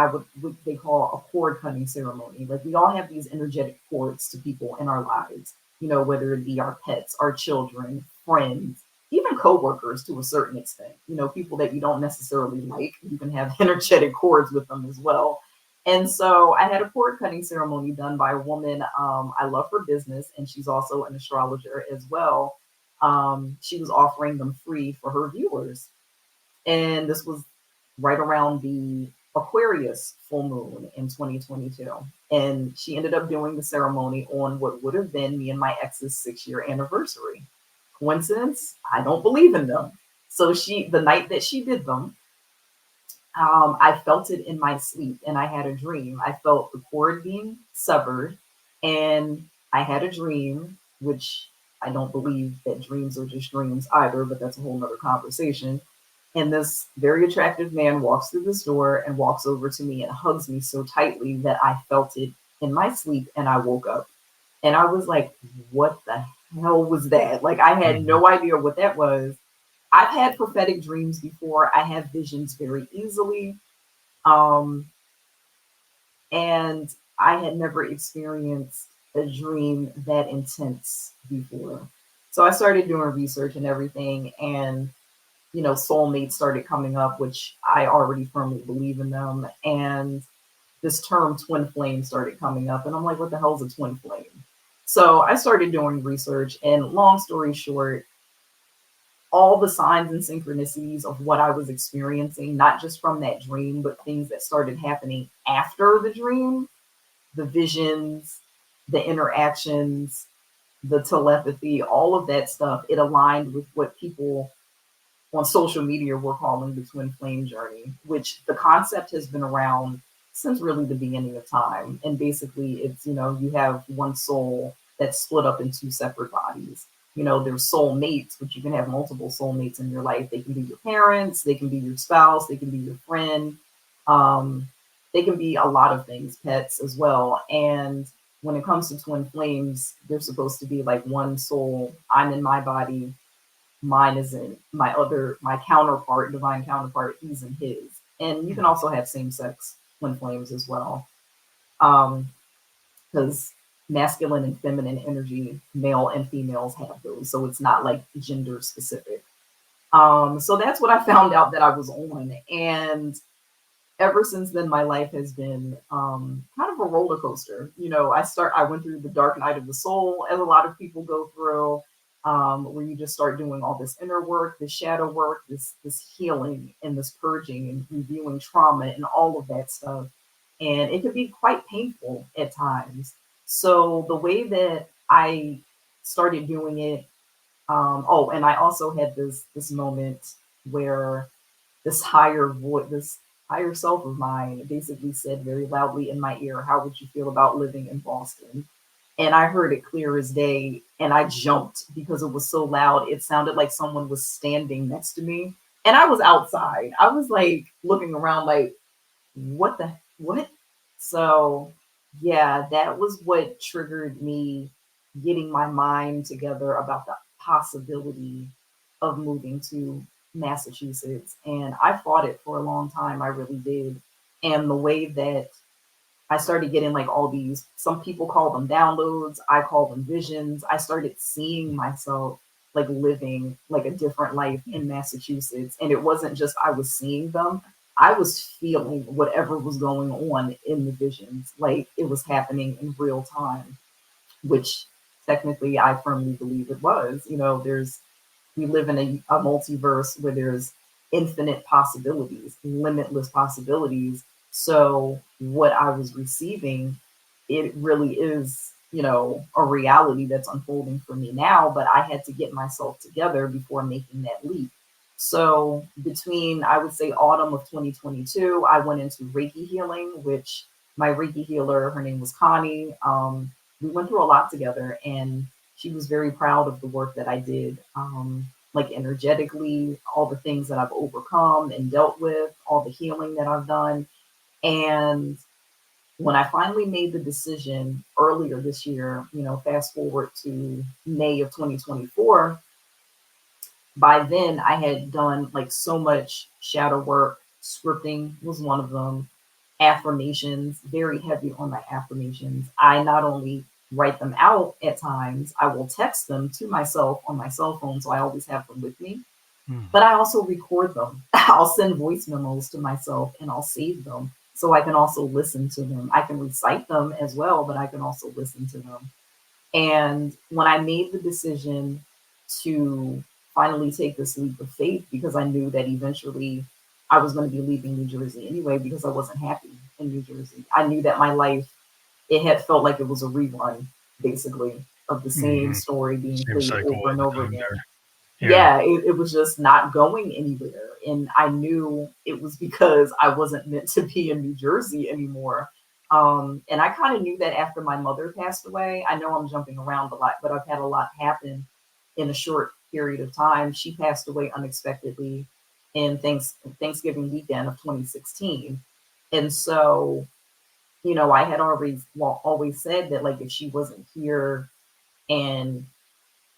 Speaker 2: they call a cord cutting ceremony. Like we all have these energetic cords to people in our lives, whether it be our pets, our children, friends, even coworkers to a certain extent. People that you don't necessarily like, you can have energetic cords with them as well. And so I had a cord cutting ceremony done by a woman. I love her business, and she's also an astrologer as well. She was offering them free for her viewers, and this was right around the Aquarius full moon in 2022. And she ended up doing the ceremony on what would have been me and my ex's 6 year anniversary. Coincidence? I don't believe in them. So the night that she did them, I felt it in my sleep and I had a dream. I felt the cord being severed and I had a dream, which I don't believe that dreams are just dreams either, but that's a whole nother conversation. And this very attractive man walks through this door and walks over to me and hugs me so tightly that I felt it in my sleep and I woke up. And I was like, what the hell was that? Like, I had
Speaker 1: Hmm.
Speaker 2: no idea what that was. I've had prophetic dreams before, I have visions very easily. Um, and I had never experienced a dream that intense before. So I started doing research and everything, and soulmates started coming up, which I already firmly believe in them. And this term twin flame started coming up. And I'm like, what the hell is a twin flame? So I started doing research. And long story short, all the signs and synchronicities of what I was experiencing, not just from that dream, but things that started happening after the dream, the visions, the interactions, the telepathy, all of that stuff, it aligned with what people on social media we're calling the twin flame journey, which the concept has been around since really the beginning of time. And basically it's, you have one soul that's split up in two separate bodies. there's soulmates, but you can have multiple soulmates in your life. They can be your parents, they can be your spouse, they can be your friend. Um, they can be a lot of things, pets as well. And when it comes to twin flames, they're supposed to be like one soul. I'm in my body, mine is in my counterpart, divine counterpart, he's in his. And you can also have same sex twin flames as well. Um, because masculine and feminine energy, male and females have those. So it's not like gender specific. So that's what I found out that I was on. And ever since then, my life has been kind of a roller coaster. I went through the dark night of the soul, as a lot of people go through, where you just start doing all this inner work, this shadow work, this healing and this purging and reviewing trauma and all of that stuff. And it can be quite painful at times. So the way that I started doing it, oh, and I also had this moment where this higher self of mine basically said very loudly in my ear, "How would you feel about living in Boston?" And I heard it clear as day, and I jumped because it was so loud. It sounded like someone was standing next to me, and I was outside. I was like looking around, like, what? So, yeah, that was what triggered me getting my mind together about the possibility of moving to Massachusetts. And I fought it for a long time. I really did. And the way that I started getting like all these, some people call them downloads, I call them visions. I started seeing myself like living like a different life in Massachusetts. And it wasn't just I was seeing them, I was feeling whatever was going on in the visions. Like it was happening in real time, which technically I firmly believe it was. We live in a multiverse where there's infinite possibilities, limitless possibilities. So what I was receiving, it really is, a reality that's unfolding for me now, but I had to get myself together before making that leap. So between, I would say, autumn of 2022, I went into Reiki healing, which my Reiki healer, her name was Connie. We went through a lot together, and she was very proud of the work that I did, like energetically, all the things that I've overcome and dealt with, all the healing that I've done. And when I finally made the decision earlier this year, fast forward to May of 2024, by then I had done like so much shadow work. Scripting was one of them. Affirmations, very heavy on my affirmations. I not only write them out at times, I will text them to myself on my cell phone, so I always have them with me. But I also record them. I'll send voice memos to myself and I'll save them so I can also listen to them. I can recite them as well, but I can also listen to them. And when I made the decision to finally take this leap of faith, because I knew that eventually I was going to be leaving New Jersey anyway, because I wasn't happy in New Jersey. I knew that my life, it had felt like it was a rerun, basically, of the same
Speaker 1: Mm-hmm.
Speaker 2: story being
Speaker 1: Same
Speaker 2: played
Speaker 1: cycle
Speaker 2: over
Speaker 1: all
Speaker 2: and
Speaker 1: the
Speaker 2: over
Speaker 1: time
Speaker 2: again.
Speaker 1: there. Yeah.
Speaker 2: Yeah, it was just not going anywhere. And I knew it was because I wasn't meant to be in New Jersey anymore. And I kind of knew that after my mother passed away. I know I'm jumping around a lot, but I've had a lot happen in a short period of time. She passed away unexpectedly in Thanksgiving weekend of 2016. And so, I had always said that like if she wasn't here and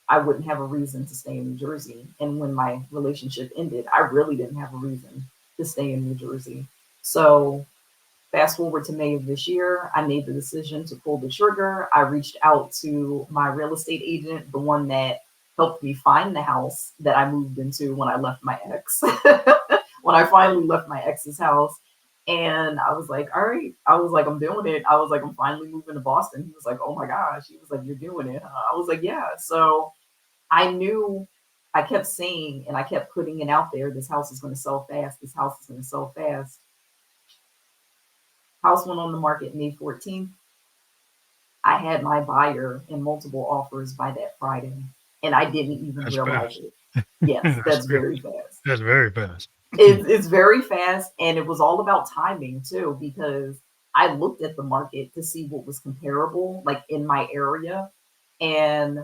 Speaker 2: I wouldn't have a reason to stay in New Jersey. And when my relationship ended, I really didn't have a reason to stay in New Jersey. So fast forward to May of this year, I made the decision to pull the trigger. I reached out to my real estate agent, the one that helped me find the house that I moved into when I left my ex. When I finally left my ex's house. And I was like, all right. I was like, I'm doing it. I was like, I'm finally moving to Boston. He was like, oh my gosh. He was like, you're doing it, huh? I was like, yeah. So I knew, I kept saying and I kept putting it out there, this house is going to sell fast. This house is going to sell fast. House went on the market May 14th. I had my buyer in multiple offers by that Friday, and I didn't even
Speaker 1: That's
Speaker 2: realize
Speaker 1: fast.
Speaker 2: it. Yes,
Speaker 1: That's
Speaker 2: that's
Speaker 1: good.
Speaker 2: very fast.
Speaker 1: That's very fast.
Speaker 2: It's very fast, and it was all about timing too, because I looked at the market to see what was comparable, like in my area, and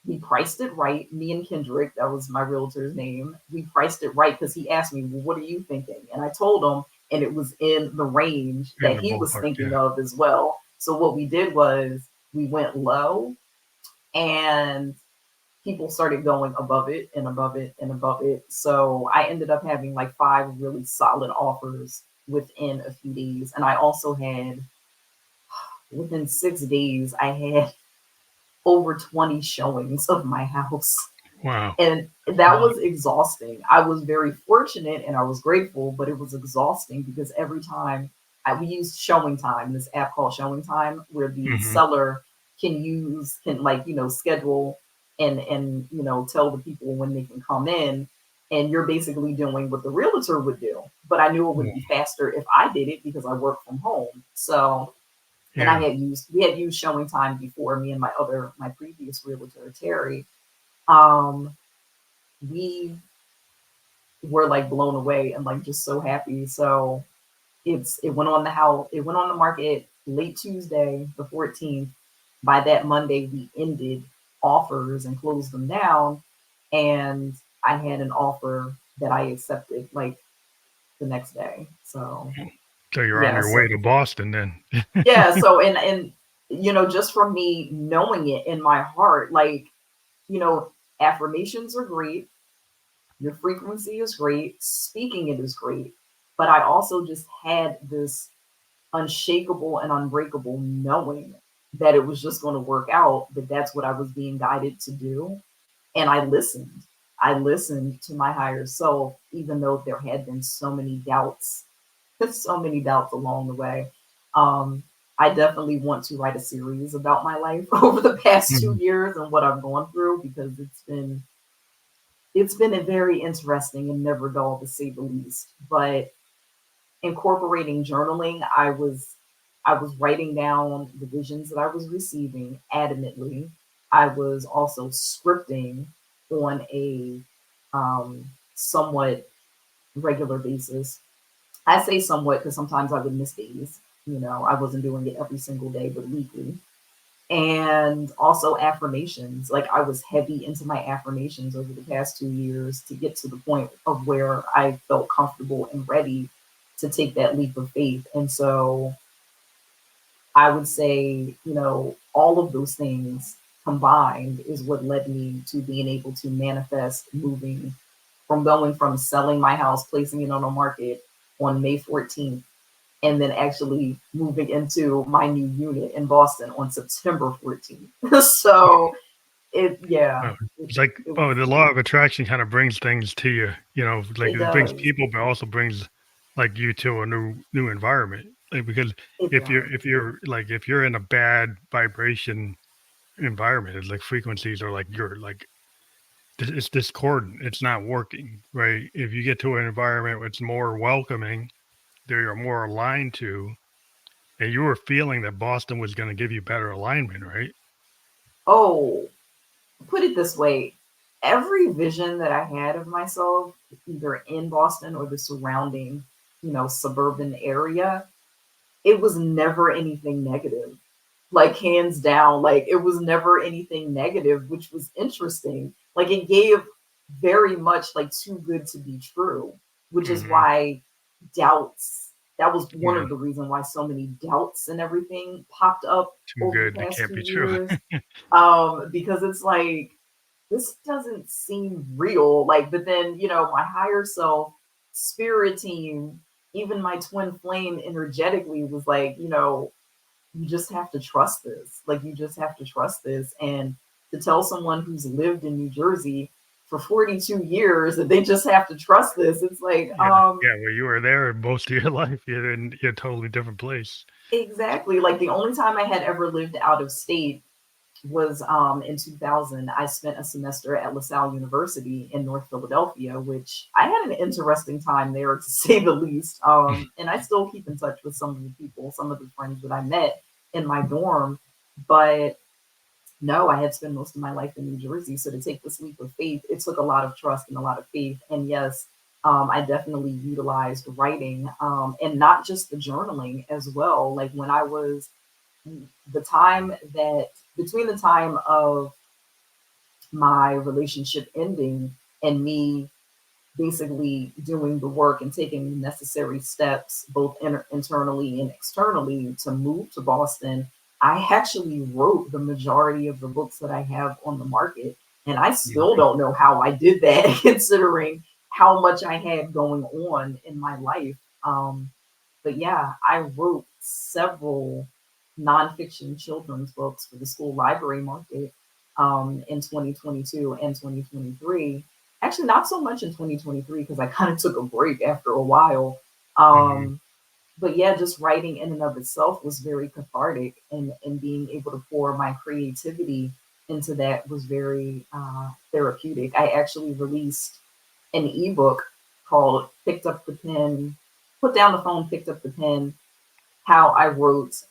Speaker 2: We priced it right. Me and Kendrick, that was my realtor's name. We priced it right because he asked me, well, what are you thinking? And I told him, and it was in the range
Speaker 1: In
Speaker 2: that
Speaker 1: the
Speaker 2: he was
Speaker 1: ballpark,
Speaker 2: thinking
Speaker 1: yeah.
Speaker 2: of as well. So what we did was we went low, and people started going above it and above it and above it. So I ended up having like 5 really solid offers within a few days. And I also had, within 6 days, I had over 20 showings of my house.
Speaker 1: Wow.
Speaker 2: And
Speaker 1: That's a
Speaker 2: that
Speaker 1: lot.
Speaker 2: was exhausting. I was very fortunate and I was grateful, but it was exhausting because every time we used Showing Time, this app called Showing Time, where the
Speaker 1: Hmm.
Speaker 2: seller can like, schedule and tell the people when they can come in. And you're basically doing what the realtor would do. But I knew it would be faster if I did it because I work from home. So, and
Speaker 1: Yeah.
Speaker 2: we had used Showing Time before, me and my previous realtor, Terry. Um, we were like blown away and like just so happy. So it went on the market late Tuesday, the 14th. By that Monday, we ended offers and closed them down. And I had an offer that I accepted like the next day. So
Speaker 1: So you're on
Speaker 2: yeah,
Speaker 1: your way
Speaker 2: so
Speaker 1: to Boston then.
Speaker 2: yeah, so and just from me knowing it in my heart, like, you know, affirmations are great. Your frequency is great. Speaking it is great. But I also just had this unshakable and unbreakable knowing that it was just going to work out, that that's what I was being guided to do. And I listened. I listened to my higher self, even though there had been so many doubts, so many doubts along the way. Um, I definitely want to write a series about my life over the past two
Speaker 1: Mhm.
Speaker 2: years and what I've gone through because it's been a very interesting and never dull to say the least. But incorporating journaling, I was writing down the visions that I was receiving adamantly. I was also scripting on a somewhat regular basis. I say somewhat because sometimes I would miss days. I wasn't doing it every single day, but weekly. And also affirmations. Like I was heavy into my affirmations over the past 2 years to get to the point of where I felt comfortable and ready to take that leap of faith. And so I would say, all of those things combined is what led me to being able to manifest moving from going from selling my house, placing it on a market on May 14th, and then actually moving into my new unit in Boston on September 14th. So
Speaker 1: Wow.
Speaker 2: it,
Speaker 1: It's like,
Speaker 2: it was,
Speaker 1: oh, the law of attraction kind of brings things to you, like
Speaker 2: it
Speaker 1: it brings
Speaker 2: does,
Speaker 1: people, but also brings like you to a new environment. Like because
Speaker 2: it does.
Speaker 1: if you're in a bad vibration environment, it's like frequencies are like you're like it's discordant. It's not working, right? If you get to an environment where it's more welcoming, they are more aligned to, and you were feeling that Boston was going to give you better alignment, right?
Speaker 2: Oh, put it this way, every vision that I had of myself, either in Boston or the surrounding, suburban area, it was never anything negative. Like hands down, like it was never anything negative, which was interesting. Like it gave very much like too good to be true, which is
Speaker 1: Hmm.
Speaker 2: why doubts, that was one
Speaker 1: Yeah,
Speaker 2: of the reasons why so many doubts and everything popped up
Speaker 1: too
Speaker 2: over the
Speaker 1: good. It
Speaker 2: past
Speaker 1: can't
Speaker 2: two
Speaker 1: be true.
Speaker 2: years. Because it's like this doesn't seem real. Like, but then, my higher self, spirit team, even my twin flame energetically was like, you just have to trust this. Like, you just have to trust this. And to tell someone who's lived in New Jersey for 42 years that they just have to trust this, it's like,
Speaker 1: Yeah, yeah. Well, you were there most of your life. You're in a totally different place.
Speaker 2: exactly. Like, the only time I had ever lived out of state was in 2000. I spent a semester at LaSalle University in North Philadelphia, which I had an interesting time there to say the least. And I still keep in touch with some of the people, some of the friends that I met in my dorm. But no, I had spent most of my life in New Jersey. So to take this leap of faith, it took a lot of trust and a lot of faith. And yes, I definitely utilized writing, and not just the journaling as well. Like when I was the time that between the time of my relationship ending and me basically doing the work and taking the necessary steps, both internally and externally, to move to Boston, I actually wrote the majority of the books that I have on the market. And I still
Speaker 1: Mhm.
Speaker 2: don't know how I did that, considering how much I had going on in my life. But yeah, I wrote several nonfiction children's books for the school library market in 2022 and 2023. Actually, not so much in 2023 because I kind of took a break after a while.
Speaker 1: Mhm.
Speaker 2: Um, but yeah, just writing in and of itself was very cathartic, and being able to pour my creativity into that was very therapeutic. I actually released an ebook called Picked Up the Pen, Put Down the Phone, Picked Up the Pen, how I wrote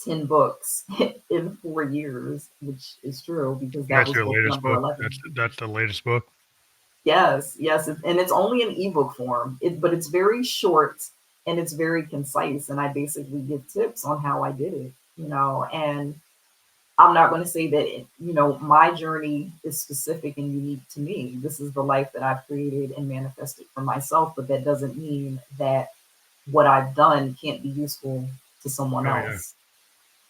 Speaker 2: 10 books in 4 years, which is true because that
Speaker 1: That's
Speaker 2: was
Speaker 1: your
Speaker 2: book
Speaker 1: latest
Speaker 2: number
Speaker 1: book.
Speaker 2: 11.
Speaker 1: That's the latest book.
Speaker 2: Yes, yes, and it's only in ebook form, but it's very short and it's very concise. And I basically give tips on how I did it, and I'm not going to say that, my journey is specific and unique to me. This is the life that I've created and manifested for myself, but that doesn't mean that what I've done can't be useful to someone
Speaker 1: Oh yeah.
Speaker 2: else.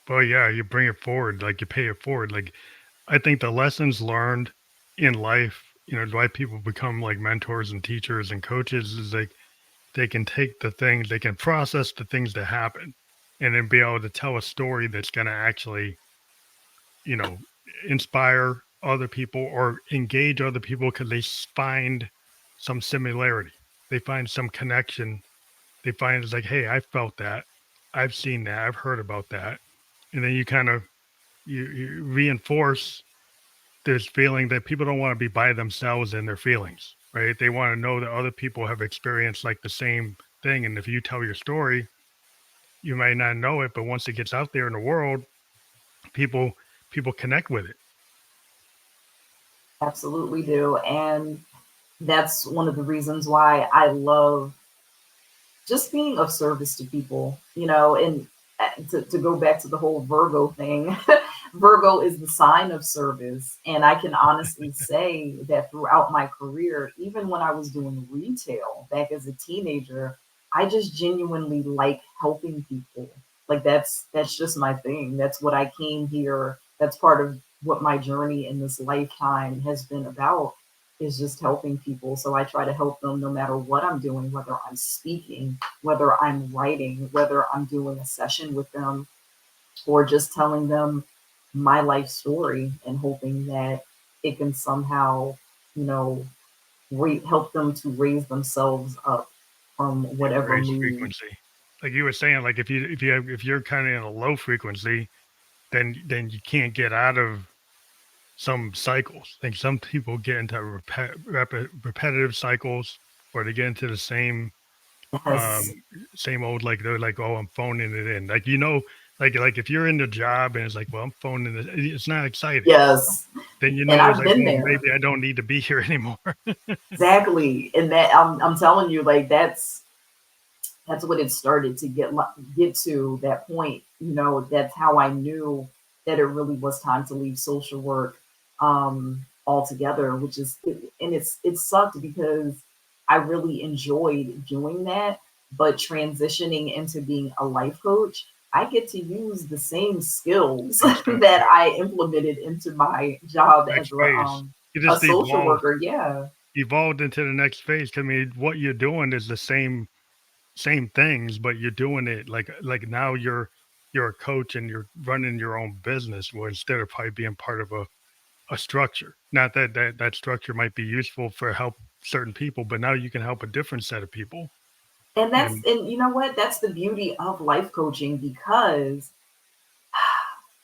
Speaker 1: Well, yeah, you bring it forward, like you pay it forward. Like I think the lessons learned in life, why people become like mentors and teachers and coaches is like they can take the things, they can process the things that happen and then be able to tell a story that's going to actually, you know, inspire other people or engage other people because find some similarity. They find some connection. They find it's like, hey, I felt that. I've seen that. I've heard about that. And then you kind of you reinforce this feeling that people don't want to be by themselves in their feelings, right? They want to know that other people have experienced like the same thing. And if you tell your story, you might not know it, but once it gets out there in the world, people people connect with it.
Speaker 2: Absolutely do. And that's one of the reasons why I love just being of service to people, and to go back to the whole Virgo thing, Virgo is the sign of service. And I can honestly say that throughout my career, even when I was doing retail back as a teenager, I just genuinely like helping people. Like that's just my thing. That's what I came here. That's part of what my journey in this lifetime has been about, is just helping people. So I try to help them no matter what I'm doing, whether I'm speaking, whether I'm writing, whether I'm doing a session with them, or just telling them my life story and hoping that it can somehow, you know, help them to raise themselves up from
Speaker 1: You
Speaker 2: whatever
Speaker 1: raise
Speaker 2: mood.
Speaker 1: frequency. Like you were saying, like if you're kind of in a low frequency, then you can't get out of some cycles. Like some people get into repetitive cycles, or they get into the um
Speaker 2: Yes,
Speaker 1: same old, like they're like, oh, I'm phoning it in. Like like if you're in the job and it's like, well, I'm phoning it, it's not exciting.
Speaker 2: yes.
Speaker 1: Then
Speaker 2: And
Speaker 1: it's
Speaker 2: I've
Speaker 1: like,
Speaker 2: been
Speaker 1: well,
Speaker 2: there.
Speaker 1: maybe I don't need to be here anymore.
Speaker 2: Exactly. And that I'm telling you, like that's what it started to get to that point. That's how I knew that it really was time to leave social work altogether. Which is, and it sucked because I really enjoyed doing that, but transitioning into being a life coach, I get to use the same skills
Speaker 1: Same stuff.
Speaker 2: that I implemented into my job as
Speaker 1: Next phase. You
Speaker 2: a
Speaker 1: just
Speaker 2: social worker. Yeah.
Speaker 1: evolved into the next phase. I mean, what you're doing is the same things, but you're doing it like now you're a coach and you're running your own business. Well, instead of probably being part of a structure. Not that that structure might be useful for help certain people, but now you can help a different set of people. And
Speaker 2: And you know what? That's the beauty of life coaching, because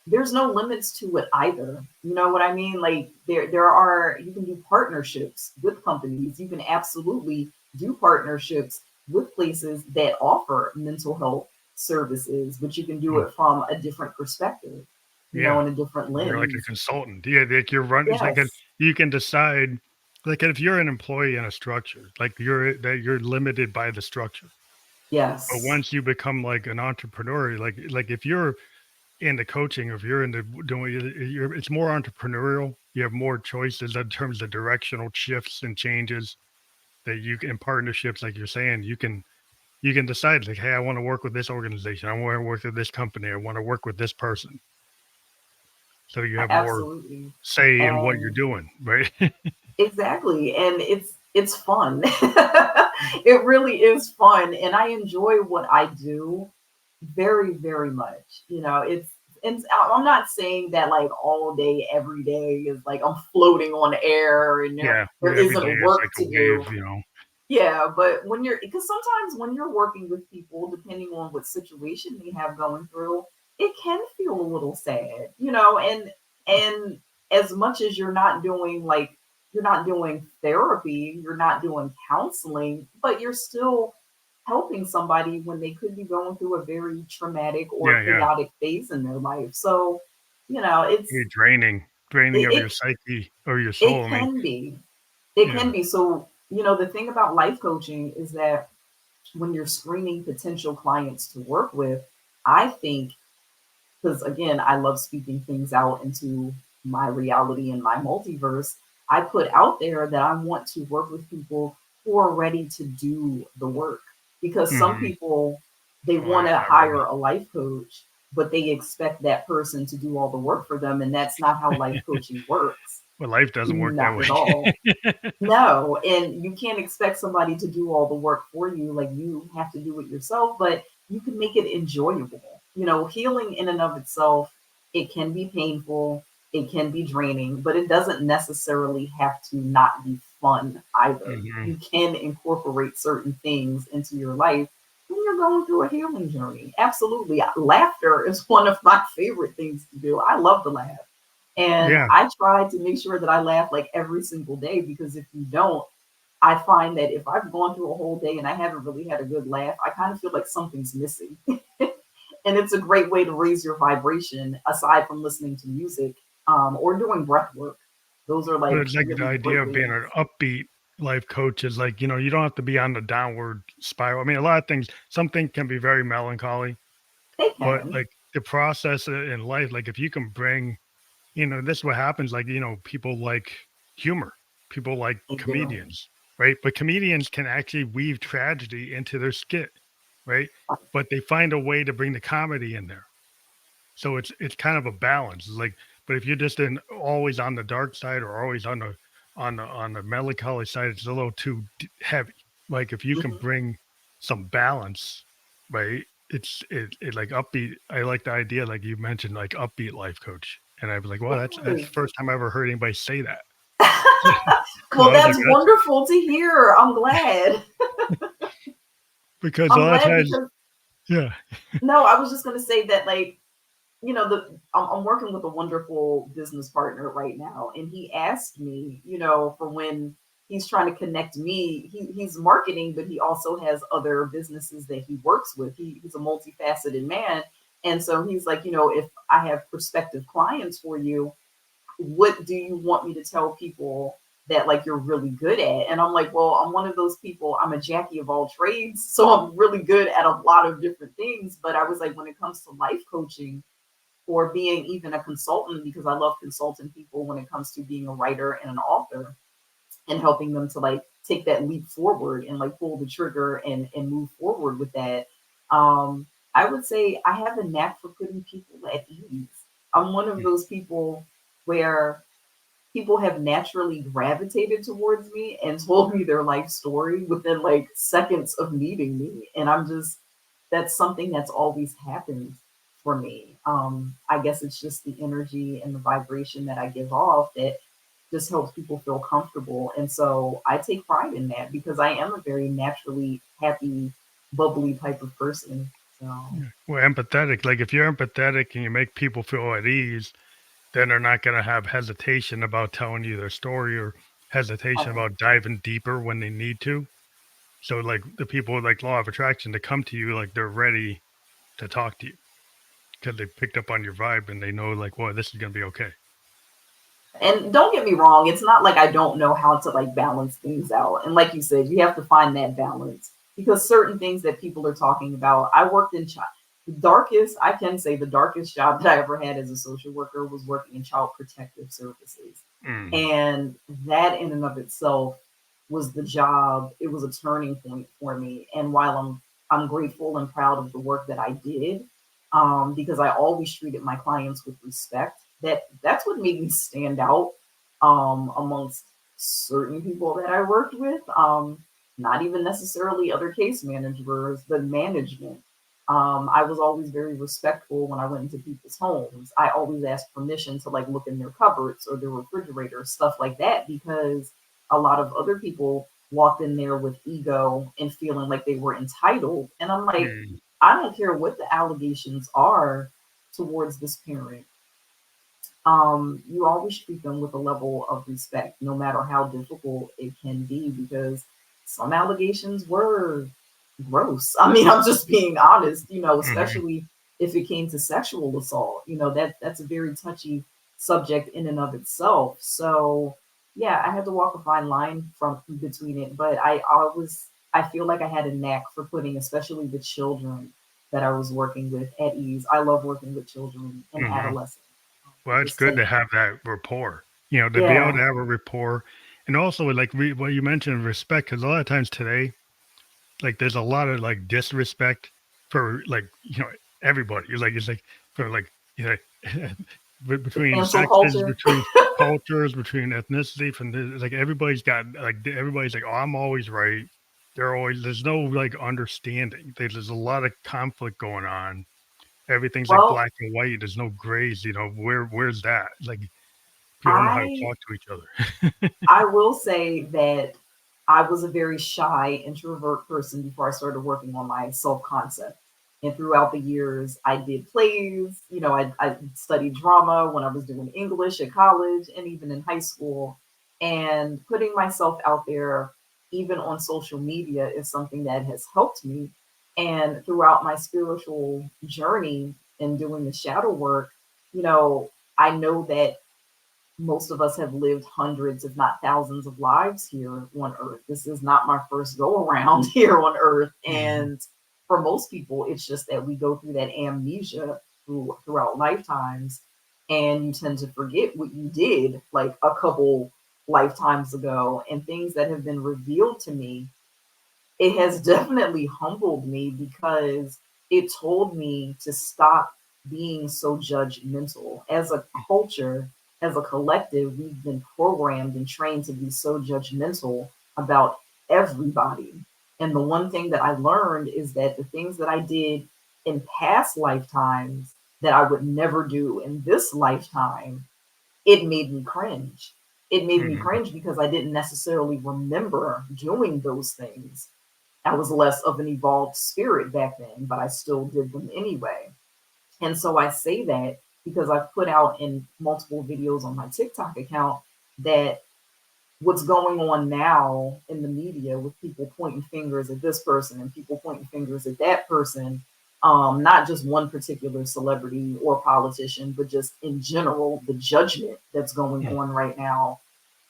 Speaker 2: there's no limits to it either. You know what I mean? Like there are, you can do partnerships with companies. You can absolutely do partnerships with places that offer mental health services, but you can do
Speaker 1: mm,
Speaker 2: it from a different perspective,
Speaker 1: yeah,
Speaker 2: in a different
Speaker 1: you're like a
Speaker 2: lens.
Speaker 1: consultant. Yeah, like you're running. It's like
Speaker 2: Yes.
Speaker 1: you can decide. Like if you're an employee in a structure, like you're limited by the structure. But
Speaker 2: Yes.
Speaker 1: once you become like an entrepreneur, like if you're in the coaching, if you're into doing it, it's more entrepreneurial. You have more choices in terms of directional shifts and changes that you can, in partnerships, like you're saying, you can decide like, hey, I want to work with this organization. I want to work with this company. I want to work with this person. So you have more
Speaker 2: Absolutely.
Speaker 1: say in what you're
Speaker 2: And
Speaker 1: doing, right?
Speaker 2: exactly. And it's fun. It really is fun. And I enjoy what I do very, very much. It's and I'm not saying that like all day, every day is like I'm floating on air and
Speaker 1: Yeah,
Speaker 2: there
Speaker 1: every day
Speaker 2: isn't
Speaker 1: is
Speaker 2: work
Speaker 1: like a
Speaker 2: to do.
Speaker 1: wave, you know.
Speaker 2: Yeah, but because sometimes when you're working with people, depending on what situation they have going through, it can feel a little sad, and as much as you're not doing therapy, you're not doing counseling, but you're still helping somebody when they could be going through a very traumatic or
Speaker 1: Yeah, yeah.
Speaker 2: chaotic phase in their life. So, it's
Speaker 1: You're draining
Speaker 2: it
Speaker 1: of your
Speaker 2: it,
Speaker 1: psyche or your soul.
Speaker 2: it
Speaker 1: I mean,
Speaker 2: can be. It
Speaker 1: yeah.
Speaker 2: can be. So, the thing about life coaching is that when you're screening potential clients to work with, I think, because again, I love speaking things out into my reality and my multiverse, I put out there that I want to work with people who are ready to do the work. Because some
Speaker 1: Hmm.
Speaker 2: people, they
Speaker 1: Oh,
Speaker 2: want
Speaker 1: yeah,
Speaker 2: to
Speaker 1: not ready.
Speaker 2: hire a life coach, but they expect that person to do all the work for them. And that's not how life coaching works.
Speaker 1: But life doesn't work that
Speaker 2: Not at
Speaker 1: way.
Speaker 2: all. No, and you can't expect somebody to do all the work for you. Like you have to do it yourself, but you can make it enjoyable. Healing in and of itself, it can be painful, it can be draining, but it doesn't necessarily have to not be fun either.
Speaker 1: Hmm.
Speaker 2: You can incorporate certain things into your life when you're going through a healing journey. Absolutely. Laughter is one of my favorite things to do. I love to laugh. And
Speaker 1: Yeah.
Speaker 2: I try to make sure that I laugh like every single day because if you don't, I find that if I've gone through a whole day and I haven't really had a good laugh, I kind of feel like something's missing. And it's a great way to raise your vibration aside from listening to music or doing breath work. Those are
Speaker 1: But
Speaker 2: like
Speaker 1: it's like the
Speaker 2: really
Speaker 1: idea
Speaker 2: great
Speaker 1: of being
Speaker 2: ways.
Speaker 1: an upbeat life coach is like, you don't have to be on the downward spiral. I mean, a lot of things, some things can be very melancholy,
Speaker 2: They
Speaker 1: but
Speaker 2: can.
Speaker 1: like the process in life, like if you can bring, this is what happens. Like, people like humor, people like
Speaker 2: They do.
Speaker 1: comedians, right? But comedians can actually weave tragedy into their skit, right? But they find a way to bring the comedy in there. So it's kind of a balance. It's like, but if you're just in always on the dark side or always on the melancholy side, it's a little too heavy. Like if you can
Speaker 2: Mhm.
Speaker 1: bring some balance, right? It like upbeat. I like the idea, like you mentioned, like upbeat life coach. And I was like, well, that's the
Speaker 2: Right.
Speaker 1: first time I ever heard anybody say that. So
Speaker 2: Well,
Speaker 1: I was
Speaker 2: that's
Speaker 1: like, that's
Speaker 2: wonderful to hear. I'm glad.
Speaker 1: because a
Speaker 2: I'm
Speaker 1: lot of
Speaker 2: glad
Speaker 1: times,
Speaker 2: because
Speaker 1: yeah.
Speaker 2: no, I was just going to say that like I'm working with a wonderful business partner right now, and he asked me, for when he's trying to connect me. He's marketing, but he also has other businesses that he works with. He's a multifaceted man, and so he's like, if I have prospective clients for you, what do you want me to tell people that like you're really good at? And I'm like, well, I'm one of those people. I'm a Jackie of all trades, so I'm really good at a lot of different things. But I was like, when it comes to life coaching or being even a consultant because I love consulting people when it comes to being a writer and an author and helping them to like take that leap forward and like pull the trigger and move forward with that. I would say I have a knack for putting people at ease. I'm one of those people where people have naturally gravitated towards me and told me their life story within like seconds of meeting me. And that's something that's always happened for me. I guess it's just the energy and the vibration that I give off that just helps people feel comfortable. And so I take pride in that because I am a very naturally happy, bubbly type of person. So,
Speaker 1: We're empathetic. Like if you're empathetic and you make people feel at ease, then they're not going to have hesitation about telling you their story or hesitation
Speaker 2: right.
Speaker 1: about diving deeper when they need to. So like the people with like law of attraction to come to you, like they're ready to talk to you because they picked up on your vibe and they know like, well, this is going to be okay.
Speaker 2: And don't get me wrong, it's not like I don't know how to like balance things out. And like you said, you have to find that balance because certain things that people are talking about, I worked in China. darkest, I can say the darkest job that I ever had as a social worker was working in child protective services.
Speaker 1: Mm,
Speaker 2: And that in and of itself was the job. It was a turning point for me. And while I'm grateful and proud of the work that I did, because I always treated my clients with respect. That's what made me stand out amongst certain people that I worked with. Not even necessarily other case managers, but management. I was always very respectful when I went into people's homes. I always asked permission to like look in their cupboards or their refrigerator, stuff like that, because a lot of other people walked in there with ego and feeling like they were entitled. And I'm like,
Speaker 1: mm,
Speaker 2: I don't care what the allegations are towards this parent. You always treat them with a level of respect, no matter how difficult it can be, because some allegations were gross. I mean, I'm just being honest,
Speaker 1: mhm,
Speaker 2: especially if it came to sexual assault, that's a very touchy subject in and of itself. So yeah, I had to walk a fine line from between it, but I feel like I had a knack for putting, especially the children that I was working with, at ease. I love working with children and
Speaker 1: mhm.
Speaker 2: adolescents.
Speaker 1: Well, it's
Speaker 2: Just
Speaker 1: good
Speaker 2: to,
Speaker 1: to have that rapport, to be able to
Speaker 2: yeah.
Speaker 1: have a rapport. And also, like what you mentioned, respect, because a lot of times today, like there's a lot of like disrespect for like, everybody. It's like for like, you know,
Speaker 2: The
Speaker 1: between
Speaker 2: cancel
Speaker 1: sexes,
Speaker 2: culture.
Speaker 1: between cultures, between ethnicity, from like everybody's got like everybody's like, oh, I'm always right. There's no like understanding. There's a lot of conflict going on. Everything's like
Speaker 2: Well,
Speaker 1: black and white. There's no grays. Where's that? Like people don't know how to
Speaker 2: I
Speaker 1: talk to each other.
Speaker 2: I will say that I was a very shy introvert person before I started working on my self concept. And throughout the years, I did plays. I studied drama when I was doing English at college and even in high school. And putting myself out there, even on social media, is something that has helped me. And throughout my spiritual journey and doing the shadow work, I know that most of us have lived hundreds, if not thousands, of lives here on Earth. This is not my first go around here on Earth.
Speaker 1: Mhm,
Speaker 2: And for most people, it's just that we go through that amnesia throughout lifetimes. And you tend to forget what you did like a couple lifetimes ago, and things that have been revealed to me. It has definitely humbled me because it told me to stop being so judgmental. As a culture, as a collective, we've been programmed and trained to be so judgmental about everybody. And the one thing that I learned is that the things that I did in past lifetimes that I would never do in this lifetime, it made me cringe. It made me
Speaker 1: mhm,
Speaker 2: cringe because I didn't necessarily remember doing those things. I was less of an evolved spirit back then, but I still did them anyway. And so I say that because I've put out in multiple videos on my TikTok account that what's going on now in the media with people pointing fingers at this person and people pointing fingers at that person, not just one particular celebrity or politician, but just in general, the judgment that's going
Speaker 1: mhm,
Speaker 2: on right now.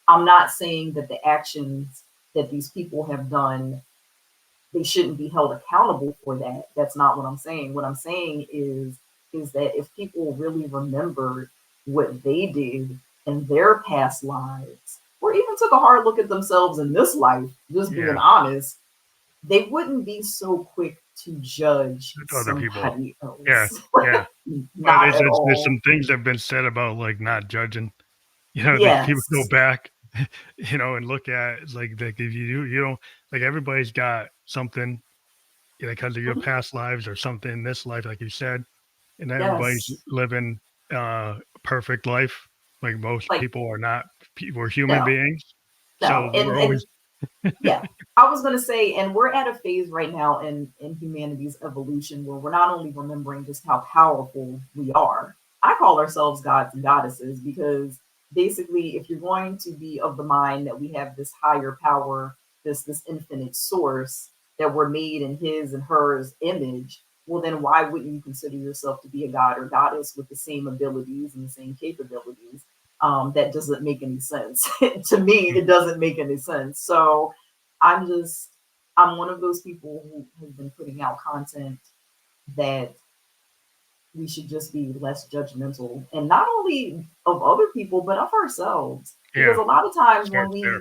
Speaker 2: I'm not saying that the actions that these people have done, they shouldn't be held accountable for that. That's not what I'm saying. What I'm saying is that if people really remembered what they did in their past lives, or even took a hard look at themselves in this life, just being
Speaker 1: yeah,
Speaker 2: honest, they wouldn't be so quick to judge
Speaker 1: other people.
Speaker 2: somebody
Speaker 1: Yeah,
Speaker 2: else.
Speaker 1: yeah. Well,
Speaker 2: Not at
Speaker 1: there's some
Speaker 2: all.
Speaker 1: things that have been said about like not judging. Like people go
Speaker 2: Yes.
Speaker 1: back, and look at it's like if you don't like everybody's got something, because of your
Speaker 2: Mhm.
Speaker 1: past lives or something in this life, like you said, and everybody's
Speaker 2: Yes.
Speaker 1: living a perfect life. Like most
Speaker 2: Like,
Speaker 1: people are not. We're human
Speaker 2: no,
Speaker 1: beings,
Speaker 2: no.
Speaker 1: so
Speaker 2: And
Speaker 1: we're always.
Speaker 2: yeah, I was going to say, and we're at a phase right now in humanity's evolution where we're not only remembering just how powerful we are. I call ourselves gods and goddesses because basically, if you're going to be of the mind that we have this higher power, this infinite source, that we're made in his and hers image, well, then why wouldn't you consider yourself to be a god or goddess with the same abilities and the same capabilities? That doesn't make any sense. To me, it doesn't make any sense. So I'm just, I'm one of those people who has been putting out content that we should just be less judgmental, and not only of other people but of ourselves, because
Speaker 1: Yeah,
Speaker 2: a lot of times when
Speaker 1: starts there.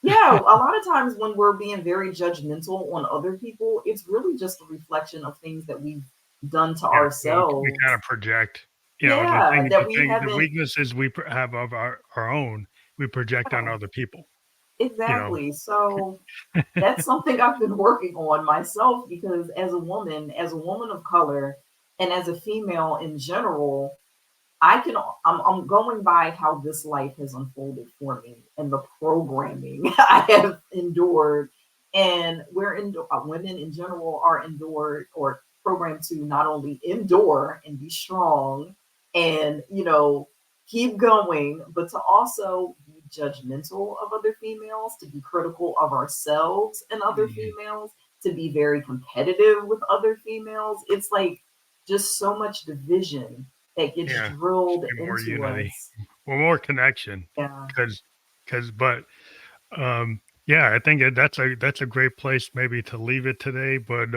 Speaker 2: we yeah, a lot of times when we're being very judgmental on other people, it's really just a reflection of things that we've done to
Speaker 1: Yeah, we kind
Speaker 2: ourselves.
Speaker 1: of project,
Speaker 2: Yeah, that we
Speaker 1: the
Speaker 2: haven't.
Speaker 1: weaknesses have of our own, we project on
Speaker 2: Yeah,
Speaker 1: other people, you know?
Speaker 2: exactly. So that's something I've been working on myself, because as a woman of color, and as a female in general, I'm going by how this life has unfolded for me and the programming I have endured. And women in general are endured or programmed to not only endure and be strong and, keep going, but to also be judgmental of other females, to be critical of ourselves and other
Speaker 1: Mhm.
Speaker 2: females, to be very competitive with other females. It's like just so much division that gets
Speaker 1: Yeah,
Speaker 2: drilled
Speaker 1: should be more
Speaker 2: into
Speaker 1: unity,
Speaker 2: us.
Speaker 1: well, more connection,
Speaker 2: Yeah,
Speaker 1: because but yeah, I think that's a great place maybe to leave it today, but,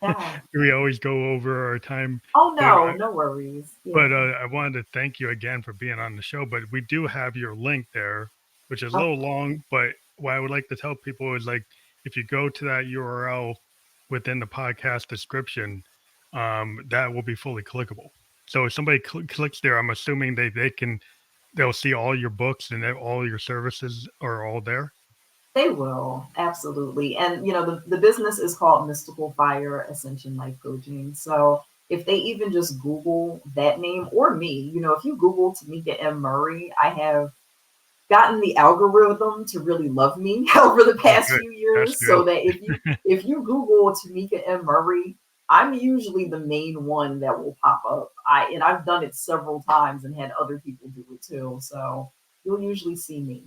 Speaker 2: yeah.
Speaker 1: we always go over our time,
Speaker 2: Oh
Speaker 1: but
Speaker 2: no, no worries. Yeah.
Speaker 1: I wanted to thank you again for being on the show, but we do have your link there, which is a little
Speaker 2: Okay.
Speaker 1: long, but what I would like to tell people is, like, if you go to that URL within the podcast description, that will be fully clickable. So if somebody clicks there, I'm assuming they'll see all your books and all your services are all there.
Speaker 2: They will, absolutely. And the business is called Mystical Fire Ascension Life Coaching. So if they even just Google that name or me, if you Google Tamika M. Murray, I have gotten the algorithm to really love me over the
Speaker 1: Oh,
Speaker 2: past
Speaker 1: good.
Speaker 2: few
Speaker 1: That's
Speaker 2: years,
Speaker 1: good.
Speaker 2: so that if you Google Tamika M. Murray, I'm usually the main one that will pop up. I've done it several times and had other people do it too. So you'll usually see me.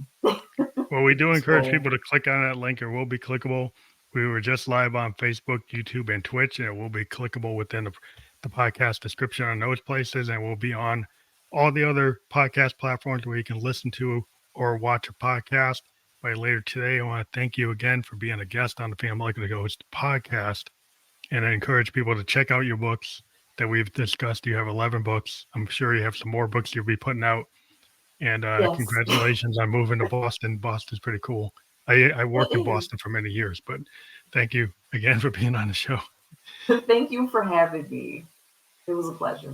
Speaker 1: Well, we
Speaker 2: If
Speaker 1: do
Speaker 2: you
Speaker 1: encourage
Speaker 2: scroll.
Speaker 1: people to click on that link. It will be clickable. We were just live on Facebook, YouTube, and Twitch, and it will be clickable within the podcast description on those places, and we'll be on all the other podcast platforms where you can listen to or watch a podcast. By later today, I want to thank you again for being a guest on the Family Likely to Ghost podcast, and I encourage people to check out your books that we've discussed. You have 11 books. I'm sure you have some more books you'll be putting out, and
Speaker 2: Yes,
Speaker 1: congratulations on moving to Boston. Boston's pretty cool. I
Speaker 2: it
Speaker 1: worked in
Speaker 2: is.
Speaker 1: Boston for many years, but thank you again for being on the show.
Speaker 2: Thank you for having me. It was a pleasure.